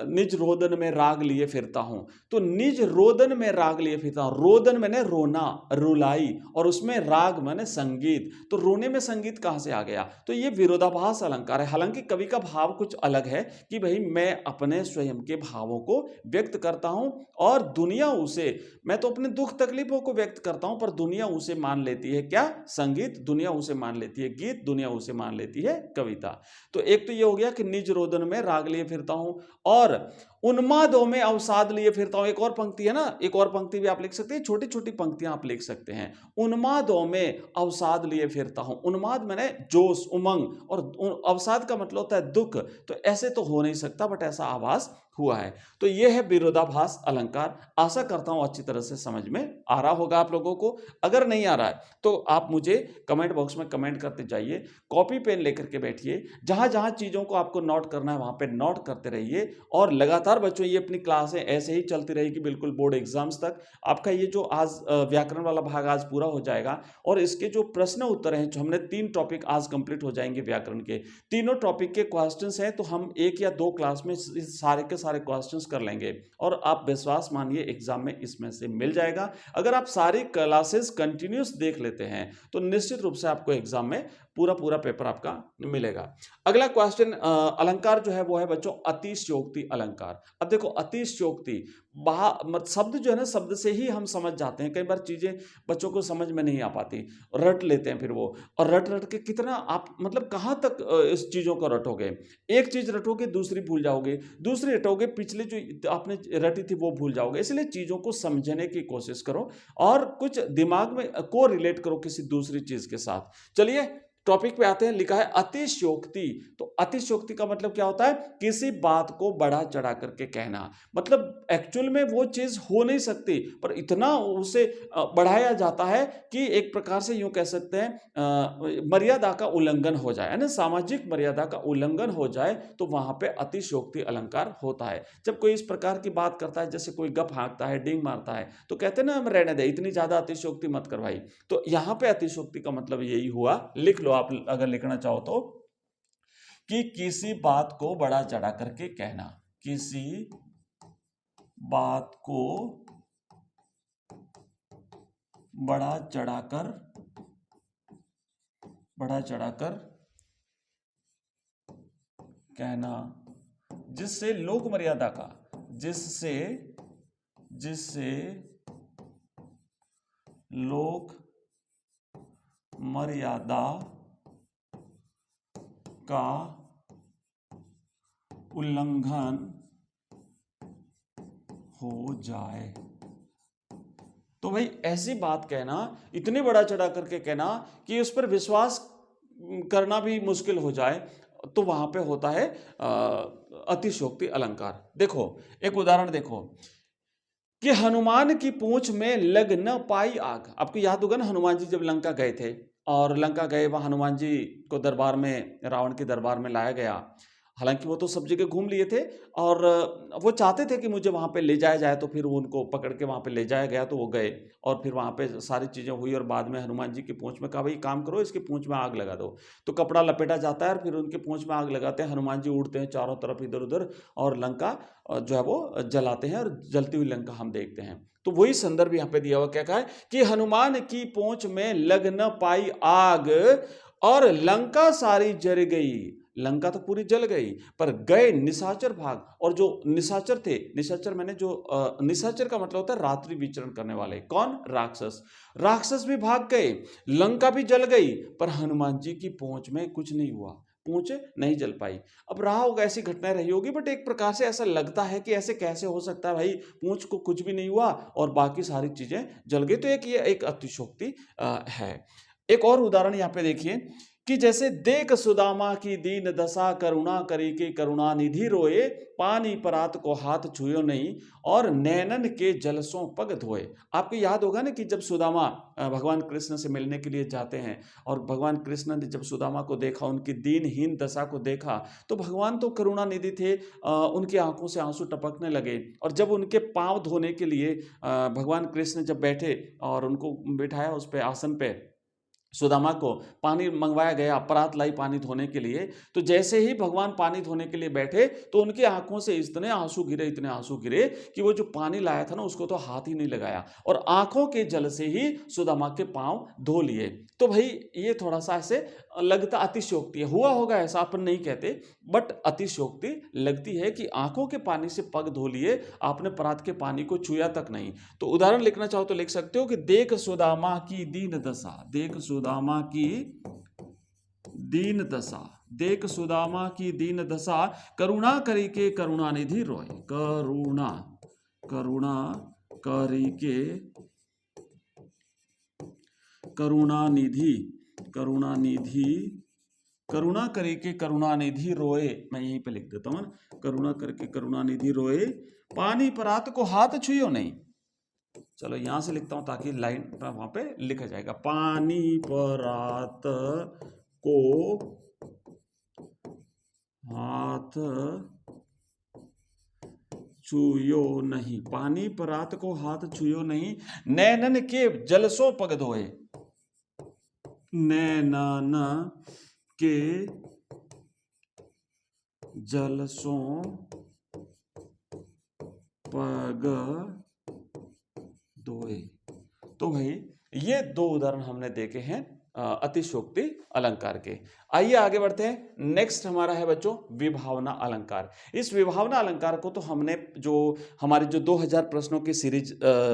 निज रोदन में राग लिए फिरता हूं, तो निज रोदन में राग लिए फिरता हूं, रोदन मैंने रोना, रुलाई, और उसमें राग मैंने संगीत, तो रोने में संगीत कहां से आ गया? तो ये विरोधाभास अलंकार है। हालांकि कवि का भाव कुछ अलग है कि भाई मैं अपने स्वयं के भावों को व्यक्त करता हूं और दुनिया उसे, मैं तो अपने दुख तकलीफों को व्यक्त करता हूं, पर दुनिया उसे मान लेती है क्या? संगीत। दुनिया उसे मान लेती है गीत, दुनिया उसे मान लेती है कविता। तो एक तो ये हो गया कि निज रोदन में राग लिए फिरता हूं, और उन्मादों में अवसाद लिए फिरता हूं। एक और पंक्ति है ना, एक और पंक्ति भी आप लिख सकते हैं, छोटी छोटी पंक्तियां आप लिख सकते हैं। उन्मादों में अवसाद लिए फिरता हूं, उन्माद मैंने जोश, उमंग, और अवसाद का मतलब होता है दुख। तो ऐसे तो हो नहीं सकता, बट ऐसा आभास हुआ है। तो यह है विरोधाभास अलंकार। आशा करता हूं अच्छी तरह से समझ में आ रहा होगा आप लोगों को। अगर नहीं आ रहा है तो आप मुझे कमेंट बॉक्स में कमेंट करते जाइए, कॉपी पेन लेकर के बैठिए, जहां जहां चीजों को आपको नोट करना है वहां पे नोट करते रहिए, और लगातार बच्चों ये अपनी क्लासें ऐसे ही चलती रहेगी बिल्कुल बोर्ड एग्जाम्स तक। आपका ये जो आज व्याकरण वाला भाग आज पूरा हो जाएगा, और इसके जो प्रश्न उत्तर हैं, जो हमने 3 टॉपिक आज कंप्लीट हो जाएंगे व्याकरण के, तीनों टॉपिक के क्वेश्चंस हैं, तो हम 1 या 2 क्लास में सारे के सारे क्वेश्चंस कर लेंगे, और आप विश्वास मानिए एग्जाम में इसमें से मिल जाएगा। अगर आप सारी क्लासेस कंटिन्यूस देख लेते हैं तो निश्चित रूप से आपको एग्जाम में पूरा पूरा पेपर आपका मिलेगा। अगला क्वेश्चन अलंकार जो है वो है बच्चों अतिशयोक्ति अलंकार। अब देखो अतिशयोक्ति शब्द जो है ना, शब्द से ही हम समझ जाते हैं। कई बार चीजें बच्चों को समझ में नहीं आ पाती, रट लेते हैं फिर वो, और रट रट के कितना आप मतलब कहां तक इस चीजों को रटोगे। एक चीज रटोगे दूसरी भूल जाओगे, दूसरी रटोगे पिछले जो आपने रटी थी वो भूल जाओगे। इसलिए चीजों को समझने की कोशिश करो और कुछ दिमाग में को रिलेट करो किसी दूसरी चीज के साथ। चलिए टॉपिक पे आते हैं। लिखा है अतिशयोक्ति। तो अतिशयोक्ति का मतलब क्या होता है? किसी बात को बढ़ा चढ़ा करके कहना। मतलब एक्चुअल में वो चीज हो नहीं सकती, पर इतना उसे बढ़ाया जाता है कि एक प्रकार से यूं कह सकते हैं मर्यादा का उल्लंघन हो जाए, है ना, सामाजिक मर्यादा का उल्लंघन हो जाए, तो वहां पे अतिशयोक्ति अलंकार होता है। जब कोई इस प्रकार की बात करता है, जैसे कोई गप हाँकता है, डिंग मारता है, तो कहते हैं ना हम रहने दे, इतनी ज्यादा अतिशयोक्ति मत कर भाई। तो यहां पे अतिशयोक्ति का मतलब यही हुआ। लिख लो आप अगर लिखना चाहो तो, कि किसी बात को बढ़ा चढ़ा करके कहना, किसी बात को बढ़ा चढ़ाकर कहना, जिससे लोक मर्यादा का, जिससे लोक मर्यादा का उल्लंघन हो जाए। तो भाई ऐसी बात कहना, इतनी बड़ा चढ़ा करके कहना कि उस पर विश्वास करना भी मुश्किल हो जाए, तो वहां पे होता है अतिशयोक्ति अलंकार। देखो एक उदाहरण देखो कि हनुमान की पूंछ में लग न पाई आग। आपको याद होगा ना, हनुमान जी जब लंका गए थे, और लंका गए वहां हनुमान जी को दरबार में, रावण के दरबार में लाया गया। हालांकि वो तो सब जगह घूम लिए थे, और वो चाहते थे कि मुझे वहां पे ले जाया जाए, तो फिर वो उनको पकड़ के वहां पे ले जाया गया, तो वो गए, और फिर वहां पे सारी चीजें हुई, और बाद में हनुमान जी की पूंछ में कहा भाई काम करो, इसकी पूंछ में आग लगा दो। तो कपड़ा लपेटा जाता है, और फिर उनकी पूंछ में आग लगाते हैं, हनुमान जी उड़ते हैं चारों तरफ इधर उधर, और लंका जो है वो जलाते हैं, और जलती हुई लंका हम देखते हैं। तो वही संदर्भ यहाँ पे दिया हुआ, क्या कहा है कि हनुमान की पूंछ में लग न पाई आग, और लंका सारी जल गई। लंका तो पूरी जल गई, पर गए निशाचर भाग। और जो निशाचर थे, निशाचर मैंने जो निशाचर का मतलब होता है रात्रि विचरण करने वाले, कौन? राक्षस। राक्षस भी भाग गए, लंका भी जल गई, पर हनुमान जी की पूंछ में कुछ नहीं हुआ, पूंछ नहीं जल पाई। अब रहा होगा, ऐसी घटनाएं रही होगी, बट एक प्रकार से ऐसा लगता है कि ऐसे कैसे हो सकता है भाई, पूंछ को कुछ भी नहीं हुआ और बाकी सारी चीजें जल गई। तो ये एक अतिशयोक्ति है। एक और उदाहरण यहाँ पे देखिए कि जैसे देख सुदामा की दीन दशा, करुणा करी के करुणा निधि रोए, पानी परात को हाथ छुयो नहीं, और नैनन के जलसों पग धोए। आपको याद होगा ना कि जब सुदामा भगवान कृष्ण से मिलने के लिए जाते हैं, और भगवान कृष्ण ने जब सुदामा को देखा, उनकी दीनहीन दशा को देखा, तो भगवान तो करुणा निधि थे, उनकी आंखों से आंसू टपकने लगे। और जब उनके पांव धोने के लिए भगवान कृष्ण जब बैठे और उनको बिठाया उस पे आसन पे, सुदामा को पानी मंगवाया गया, परात लाई पानी धोने के लिए, तो जैसे ही भगवान पानी धोने के लिए बैठे तो उनकी आंखों से इतने आंसू गिरे, इतने आंसू गिरे कि वो जो पानी लाया था ना उसको तो हाथ ही नहीं लगाया, और आंखों के जल से ही सुदामा के पांव धो लिए। तो भाई ये थोड़ा सा ऐसे लगता अतिशयोक्ति है, हुआ होगा ऐसा अपन नहीं कहते, बट अतिशयोक्ति लगती है कि आंखों के पानी से पग धो लिए, आपने परात के पानी को छुआ तक नहीं। तो उदाहरण लिखना चाहो तो लिख सकते हो कि देख सुदामा की दीन दशा, देख सुदामा की दीन दशा, देख सुदामा की दीन दशा, करुणा करी के करुणा निधि रोए, करुणा करुणा करी के करुणा निधि, करुणा निधि, करुणा करे के करुणा निधि रोए। मैं यहीं पे लिख देता हूं, करुणा करके करुणा निधि रोए, पानी परात को हाथ छुइयो नहीं। चलो यहां से लिखता हूं ताकि लाइन वहां पे लिखा जाएगा, पानी परात को हाथ छुयो नहीं, पानी परात को हाथ छुयो नहीं, नैनन के जलसों पग धोए, नैनन के जलसों पग धोए। तो भाई ये दो उदाहरण हमने देखे हैं अतिशयोक्ति अलंकार के। आइए आगे बढ़ते हैं। नेक्स्ट हमारा है बच्चों विभावना अलंकार। इस विभावना अलंकार को तो हमने जो हमारी जो 2000 प्रश्नों की सीरीज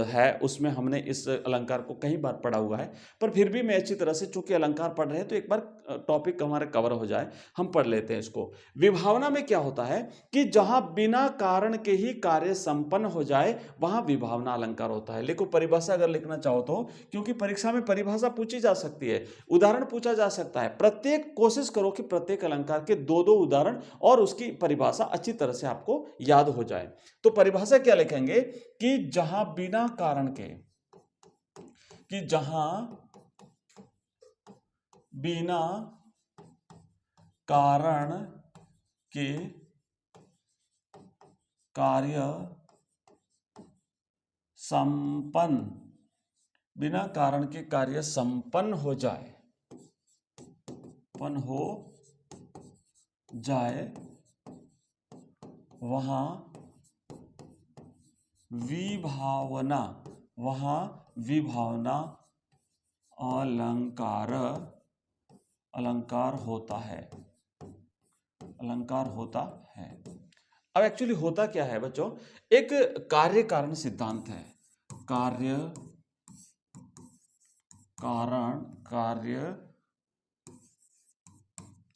है उसमें हमने इस अलंकार को कई बार पढ़ा हुआ है, पर फिर भी मैं अच्छी तरह से, चूंकि अलंकार पढ़ रहे हैं तो एक बार टॉपिक हमारे कवर हो जाए, हम पढ़ लेते हैं इसको। विभावना में क्या होता है कि जहां बिना कारण के ही कार्य संपन्न हो जाए वहां विभावना अलंकार होता है। लेकिन परिभाषा अगर लिखना चाहो तो, क्योंकि परीक्षा में परिभाषा पूछी जा सकती है, उदाहरण पूछा जा सकता है, प्रत्येक कोशिश करो कि प्रत्येक अलंकार के दो दो उदाहरण और उसकी परिभाषा अच्छी तरह से आपको याद हो जाए। तो परिभाषा क्या लिखेंगे कि जहां बिना कारण के, कि जहां बिना कारण के कार्य संपन्न, बिना कारण के कार्य संपन्न हो जाए, संपन्न हो जाए, वहां विभावना, वहां विभावना अलंकार, अलंकार होता है, अलंकार होता है। अब एक्चुअली होता क्या है बच्चों, एक कार्य कारण सिद्धांत है, कार्य कारण, कार्य,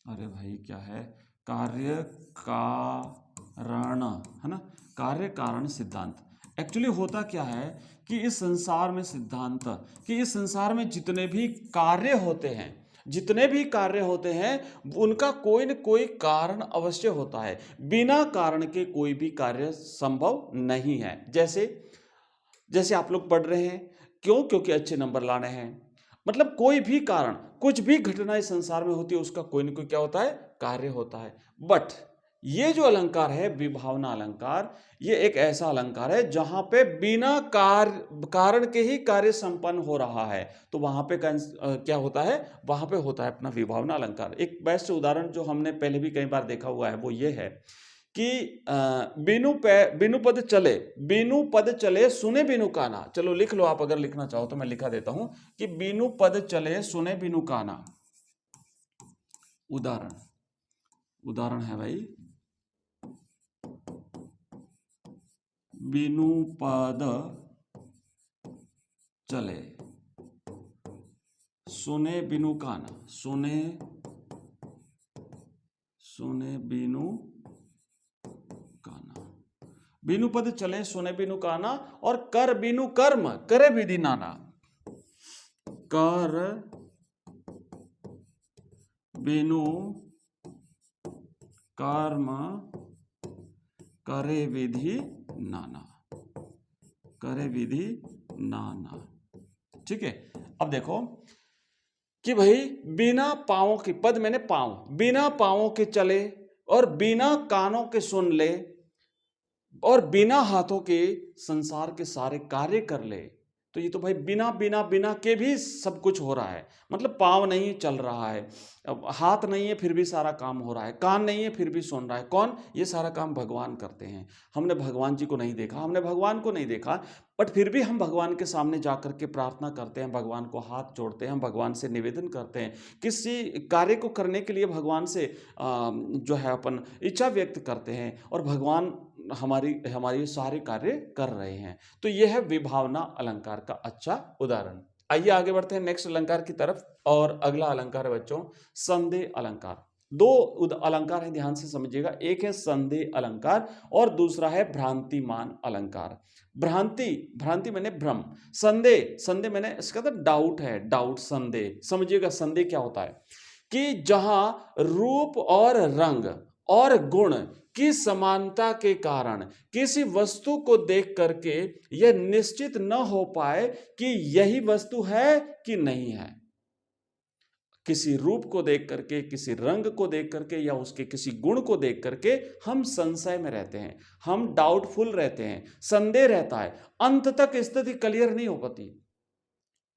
अरे भाई क्या है, कार्य कारण है ना, कार्य कारण सिद्धांत। एक्चुअली होता क्या है कि इस संसार में सिद्धांत, कि इस संसार में जितने भी कार्य होते हैं, जितने भी कार्य होते हैं उनका कोई न कोई कारण अवश्य होता है, बिना कारण के कोई भी कार्य संभव नहीं है। जैसे जैसे आप लोग पढ़ रहे हैं, क्यों? क्योंकि अच्छे नंबर लाने हैं। मतलब कोई भी कारण, कुछ भी घटना इस संसार में होती है उसका कोई न कोई क्या होता है, कार्य होता है। बट ये जो अलंकार है विभावना अलंकार, ये एक ऐसा अलंकार है जहां पे बिना कारण के ही कार्य संपन्न हो रहा है, तो वहां पे क्या होता है, वहां पे होता है अपना विभावना अलंकार। एक बेस्ट उदाहरण जो हमने पहले भी कई बार देखा हुआ है वो ये है कि बिनु पद चले, बिनु पद चले सुने बिनु काना। चलो लिख लो आप, अगर लिखना चाहो तो मैं लिखा देता हूं कि बिनु पद चले सुने बिनु काना। उदाहरण, उदाहरण है भाई, बिनु पद चले सुने बिनु काना, सुने, सुने बिनु काना, बिनु पद चले सुने बिनु काना, और कर बिनु कर्म करे विधि नाना, कर बिनु कर्म करे विधि नाना, करे विधि नाना। ठीक है, अब देखो कि भाई बिना पांवों के, पद मैंने पांव, बिना पांवों के चले और बिना कानों के सुन ले और बिना हाथों के संसार के सारे कार्य कर ले। तो ये तो भाई बिना बिना बिना के भी सब कुछ हो रहा है, मतलब पाँव नहीं चल रहा है, हाथ नहीं है फिर भी सारा काम हो रहा है, कान नहीं है फिर भी सुन रहा है। कौन? ये सारा काम भगवान करते हैं। हमने भगवान जी को नहीं देखा, हमने भगवान को नहीं देखा, बट फिर भी हम भगवान के सामने जाकर के प्रार्थना करते हैं, भगवान को हाथ जोड़ते हैं, भगवान से निवेदन करते हैं, किसी कार्य को करने के लिए भगवान से जो है अपन इच्छा व्यक्त करते हैं और भगवान हमारी सारे कार्य कर रहे हैं। तो यह है विभावना अलंकार का अच्छा उदाहरण। आइए आगे बढ़ते हैं नेक्स्ट अलंकार की तरफ। और अगला अलंकार है बच्चों संदेह अलंकार। दो अलंकार है, ध्यान से समझिएगा। एक है संदेह अलंकार और दूसरा है भ्रांतिमान अलंकार। भ्रांति मैंने भ्रम, संदेह मैंने इसका तो डाउट है, डाउट संदेह। समझिएगा संदेह क्या होता है कि जहां रूप और रंग और गुण की समानता के कारण किसी वस्तु को देख करके यह निश्चित न हो पाए कि यही वस्तु है कि नहीं है। किसी रूप को देख करके, किसी रंग को देख करके या उसके किसी गुण को देख करके हम संशय में रहते हैं, हम डाउटफुल रहते हैं, संदेह रहता है, अंत तक स्थिति क्लियर नहीं हो पाती।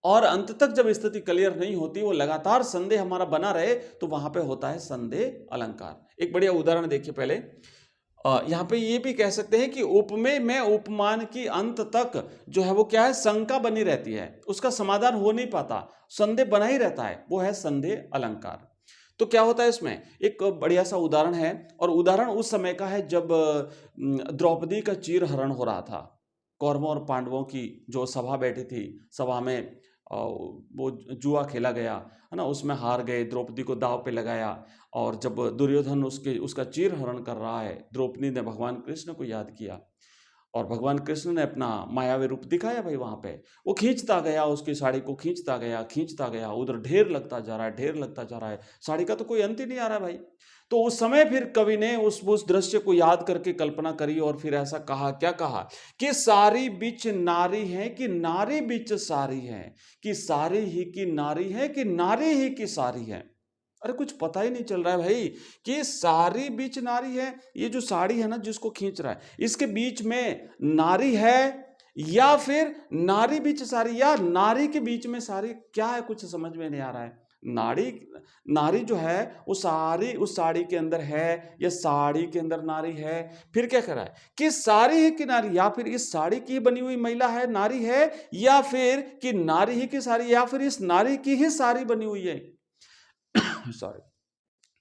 और अंत तक जब स्थिति क्लियर नहीं होती, वो लगातार संदेह हमारा बना रहे, तो वहां पे होता है संदेह अलंकार। एक बढ़िया उदाहरण देखिए पहले। यहां पे ये भी कह सकते हैं कि उपमेय में उपमान की अंत तक जो है वो क्या है, शंका बनी रहती है, उसका समाधान हो नहीं पाता, संदेह बना ही रहता है, वो है संदेह अलंकार। तो क्या होता है इसमें, एक बढ़िया सा उदाहरण है, और उदाहरण उस समय का है जब द्रौपदी का चीरहरण हो रहा था। कौरवों और पांडवों की जो सभा बैठी थी, सभा में वो जुआ खेला गया है ना, उसमें हार गए, द्रौपदी को दांव पे लगाया, और जब दुर्योधन उसका चीर हरण कर रहा है, द्रौपदी ने भगवान कृष्ण को याद किया और भगवान कृष्ण ने अपना मायावी रूप दिखाया भाई वहां पे। वो खींचता गया, उसकी साड़ी को खींचता गया, उधर ढेर लगता जा रहा है, साड़ी का तो कोई अंत ही नहीं आ रहा है भाई। तो उस समय फिर कवि ने उस दृश्य को याद करके कल्पना करी और फिर ऐसा कहा, क्या कहा कि सारी बिच नारी है कि नारी बिच सारी है, कि सारी ही की नारी है कि नारी ही की सारी है। अरे कुछ पता ही नहीं चल रहा है भाई कि सारी बीच नारी है, ये जो साड़ी है ना जिसको खींच रहा है, इसके बीच में नारी है या फिर नारी बीच सारी, या नारी के बीच में सारी, क्या है कुछ समझ में नहीं आ रहा है। नारी जो है वो सारी उस साड़ी के अंदर है या साड़ी के अंदर नारी है। फिर क्या कर रहा है कि सारी ही की नारी, या फिर इस साड़ी की बनी हुई महिला है, नारी है, या फिर कि नारी ही की सारी, या फिर इस नारी की ही सारी बनी हुई है। सॉरी,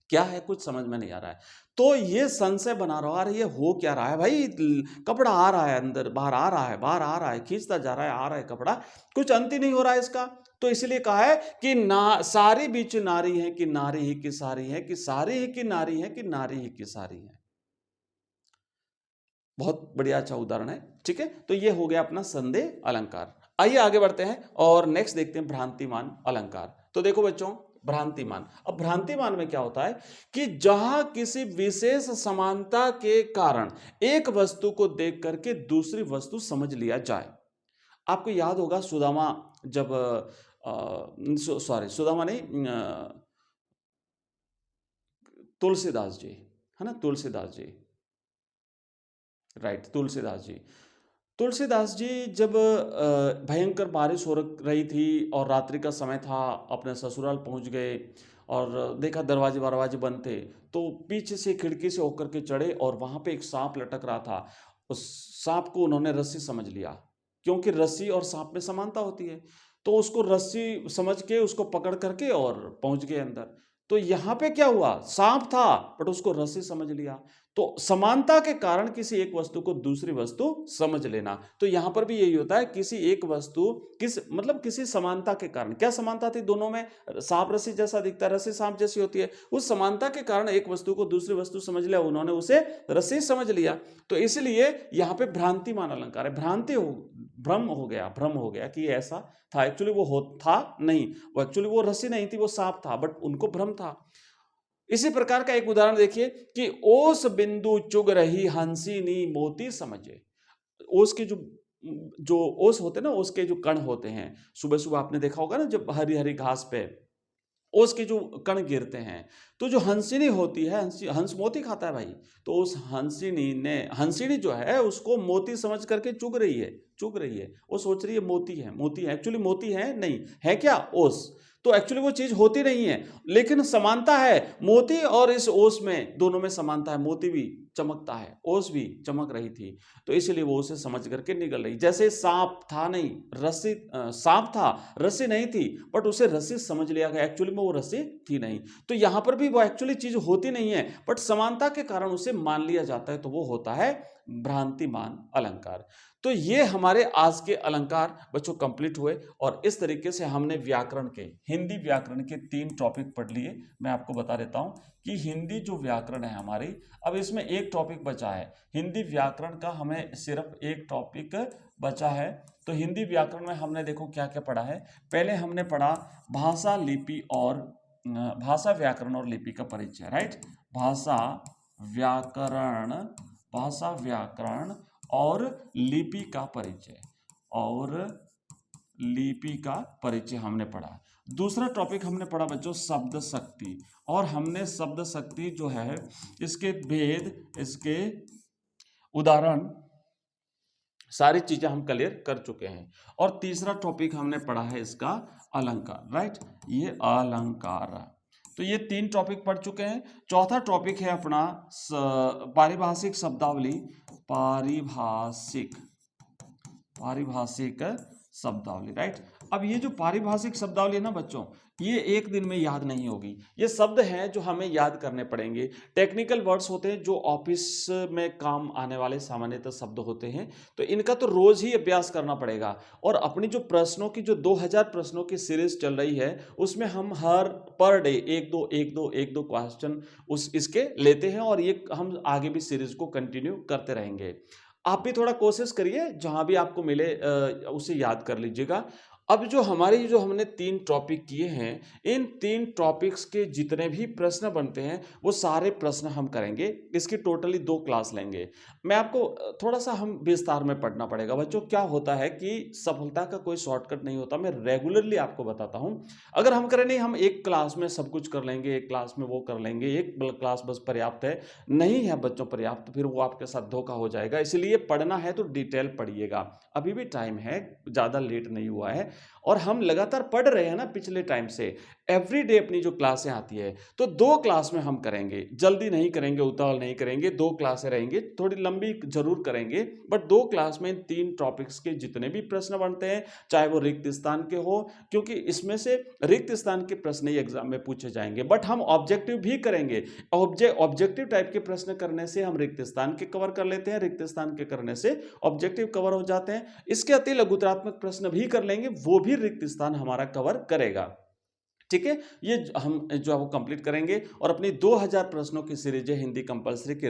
क्या है कुछ समझ में नहीं आ रहा है। तो ये संशय बना रहा है, ये हो क्या रहा है भाई, कपड़ा आ रहा है अंदर, बाहर आ रहा है, बाहर आ रहा है, खींचता जा रहा है, आ रहा है कपड़ा, कुछ अंत ही नहीं हो रहा है इसका। तो इसलिए कहा है कि सारी बीच नारी है कि नारी ही की सारी है, कि सारी ही की नारी है कि नारी ही की सारी है। बहुत बढ़िया अच्छा उदाहरण है। ठीक है, तो ये हो गया अपना संदेह अलंकार। आइए आगे बढ़ते हैं और नेक्स्ट देखते हैं भ्रांतिमान अलंकार। तो देखो बच्चों, भ्रांतिमान, अब भ्रांतिमान में क्या होता है कि जहां किसी विशेष समानता के कारण एक वस्तु को देख करके दूसरी वस्तु समझ लिया जाए। आपको याद होगा सुदामा जब सुदामा नहीं, तुलसीदास जी है ना, तुलसीदास जी, राइट, तुलसीदास जी जब भयंकर बारिश हो रही थी और रात्रि का समय था, अपने ससुराल पहुंच गए और देखा दरवाजे बंद थे, तो पीछे से खिड़की से होकर के चढ़े और वहां पे एक सांप लटक रहा था। उस सांप को उन्होंने रस्सी समझ लिया, क्योंकि रस्सी और सांप में समानता होती है। तो उसको रस्सी समझ के उसको पकड़ करके और पहुंच गए अंदर। तो यहां पे क्या हुआ, सांप था बट उसको रस्सी समझ लिया। तो समानता के कारण किसी एक वस्तु को दूसरी वस्तु समझ लेना। तो यहां पर भी यही होता है, किसी एक वस्तु मतलब किसी समानता के कारण, क्या समानता थी दोनों में, सांप रस्सी जैसा दिखता है, रस्सी सांप जैसी होती है, उस समानता के कारण एक वस्तु को दूसरी वस्तु समझ लिया, उन्होंने उसे रस्सी समझ लिया। तो इसलिए यहां पे भ्रांतिमान अलंकार है। भ्रम हो गया कि ऐसा था, एक्चुअली वो था नहीं, वो एक्चुअली वो रस्सी नहीं थी, वो सांप था, बट उनको भ्रम था। इसी प्रकार का एक उदाहरण देखिए कि ओस बिंदु चुग रही हंसिनी मोती समझे। ओस के जो जो ओस होते हैं ना, ओस के जो कण होते हैं, सुबह सुबह आपने देखा होगा ना, जब हरी हरी घास पे ओस के जो कण गिरते हैं, तो जो हंसिनी होती है, हंस मोती खाता है भाई, तो उस हंसिनी जो है उसको मोती समझ करके चुग रही है। वो सोच रही है मोती है, एक्चुअली मोती है नहीं, है क्या, ओस। तो एक्चुअली वो चीज होती नहीं है, लेकिन समानता है मोती और इस ओस में, दोनों में समानता है। मोती भी चमकता है, ओस भी चमक रही थी, तो इसलिए वो उसे समझ करके निकल रही। जैसे सांप था नहीं, रस्सी, सांप था, रस्सी नहीं थी, बट उसे रस्सी समझ लिया गया, एक्चुअली में वो रस्सी थी नहीं। तो यहां पर भी वो एक्चुअली चीज होती नहीं है, बट समानता के कारण उसे मान लिया जाता है, तो वो होता है भ्रांतिमान अलंकार। तो ये हमारे आज के अलंकार बच्चों कंप्लीट हुए, और इस तरीके से हमने व्याकरण के, हिंदी व्याकरण के 3 टॉपिक पढ़ लिए। मैं आपको बता देता हूं कि हिंदी जो व्याकरण है हमारी, अब इसमें एक टॉपिक बचा है। हिंदी व्याकरण का हमें सिर्फ एक टॉपिक बचा है। तो हिंदी व्याकरण में हमने देखो क्या क्या पढ़ा है। पहले हमने पढ़ा भाषा लिपि और भाषा व्याकरण और लिपि का परिचय, राइट। भाषा व्याकरण और लिपि का परिचय, हमने पढ़ा। दूसरा टॉपिक हमने पढ़ा बच्चों शब्द शक्ति, और हमने शब्द शक्ति जो है, इसके भेद, इसके उदाहरण, सारी चीजें हम क्लियर कर चुके हैं। और तीसरा टॉपिक हमने पढ़ा है इसका अलंकार, राइट, ये अलंकार। तो ये 3 टॉपिक पढ़ चुके हैं। चौथा टॉपिक है अपना पारिभाषिक शब्दावली, पारिभाषिक शब्दावली, राइट। अब ये जो पारिभाषिक शब्दावली है ना बच्चों, ये एक दिन में याद नहीं होगी। ये शब्द हैं जो हमें याद करने पड़ेंगे। टेक्निकल वर्ड्स होते हैं जो ऑफिस में काम आने वाले सामान्यतः शब्द होते हैं, तो इनका तो रोज ही अभ्यास करना पड़ेगा। और अपनी जो प्रश्नों की, जो 2000 प्रश्नों की सीरीज चल रही है, उसमें हम हर पर डे एक दो क्वेश्चन इसके लेते हैं, और ये हम आगे भी सीरीज को कंटिन्यू करते रहेंगे। आप भी थोड़ा कोशिश करिए, जहां भी आपको मिले उसे याद कर लीजिएगा। अब जो हमने 3 टॉपिक किए हैं, इन 3 टॉपिक्स के जितने भी प्रश्न बनते हैं, वो सारे प्रश्न हम करेंगे। इसकी टोटली 2 क्लास लेंगे। मैं आपको थोड़ा सा हम विस्तार में पढ़ना पड़ेगा बच्चों। क्या होता है कि सफलता का कोई शॉर्टकट नहीं होता, मैं रेगुलरली आपको बताता हूं। अगर हम करें नहीं, हम एक क्लास में सब कुछ कर लेंगे, एक क्लास में वो कर लेंगे, एक क्लास बस पर्याप्त है, नहीं है बच्चों पर्याप्त, फिर वो आपके साथ धोखा हो जाएगा। इसलिए पढ़ना है तो डिटेल पढ़िएगा, अभी भी टाइम है, ज्यादा लेट नहीं हुआ है, और हम लगातार पढ़ रहे हैं ना पिछले टाइम से। एवरीडे अपनी जो क्लासें आती है, तो 2 क्लास में हम करेंगे, जल्दी नहीं करेंगे, उतावल नहीं करेंगे। 2 क्लासें रहेंगी, थोड़ी लंबी जरूर करेंगे, बट 2 क्लास में 3 टॉपिक्स के जितने भी प्रश्न बनते हैं, चाहे वो रिक्त स्थान के हो, क्योंकि इसमें से रिक्त स्थान के प्रश्न ही एग्जाम में पूछे जाएंगे, बट हम ऑब्जेक्टिव भी करेंगे। ऑब्जेक्टिव टाइप के प्रश्न करने से हम रिक्त स्थान के कवर कर लेते हैं, रिक्त स्थान के करने से ऑब्जेक्टिव कवर हो जाते हैं। इसके अति लघुतरात्मक प्रश्न भी कर लेंगे, वो भी रिक्त स्थान हमारा कवर करेगा। ठीक है, ये हम जो है वो कंप्लीट करेंगे, और अपनी 2000 प्रश्नों की सीरीज है हिंदी कंपलसरी की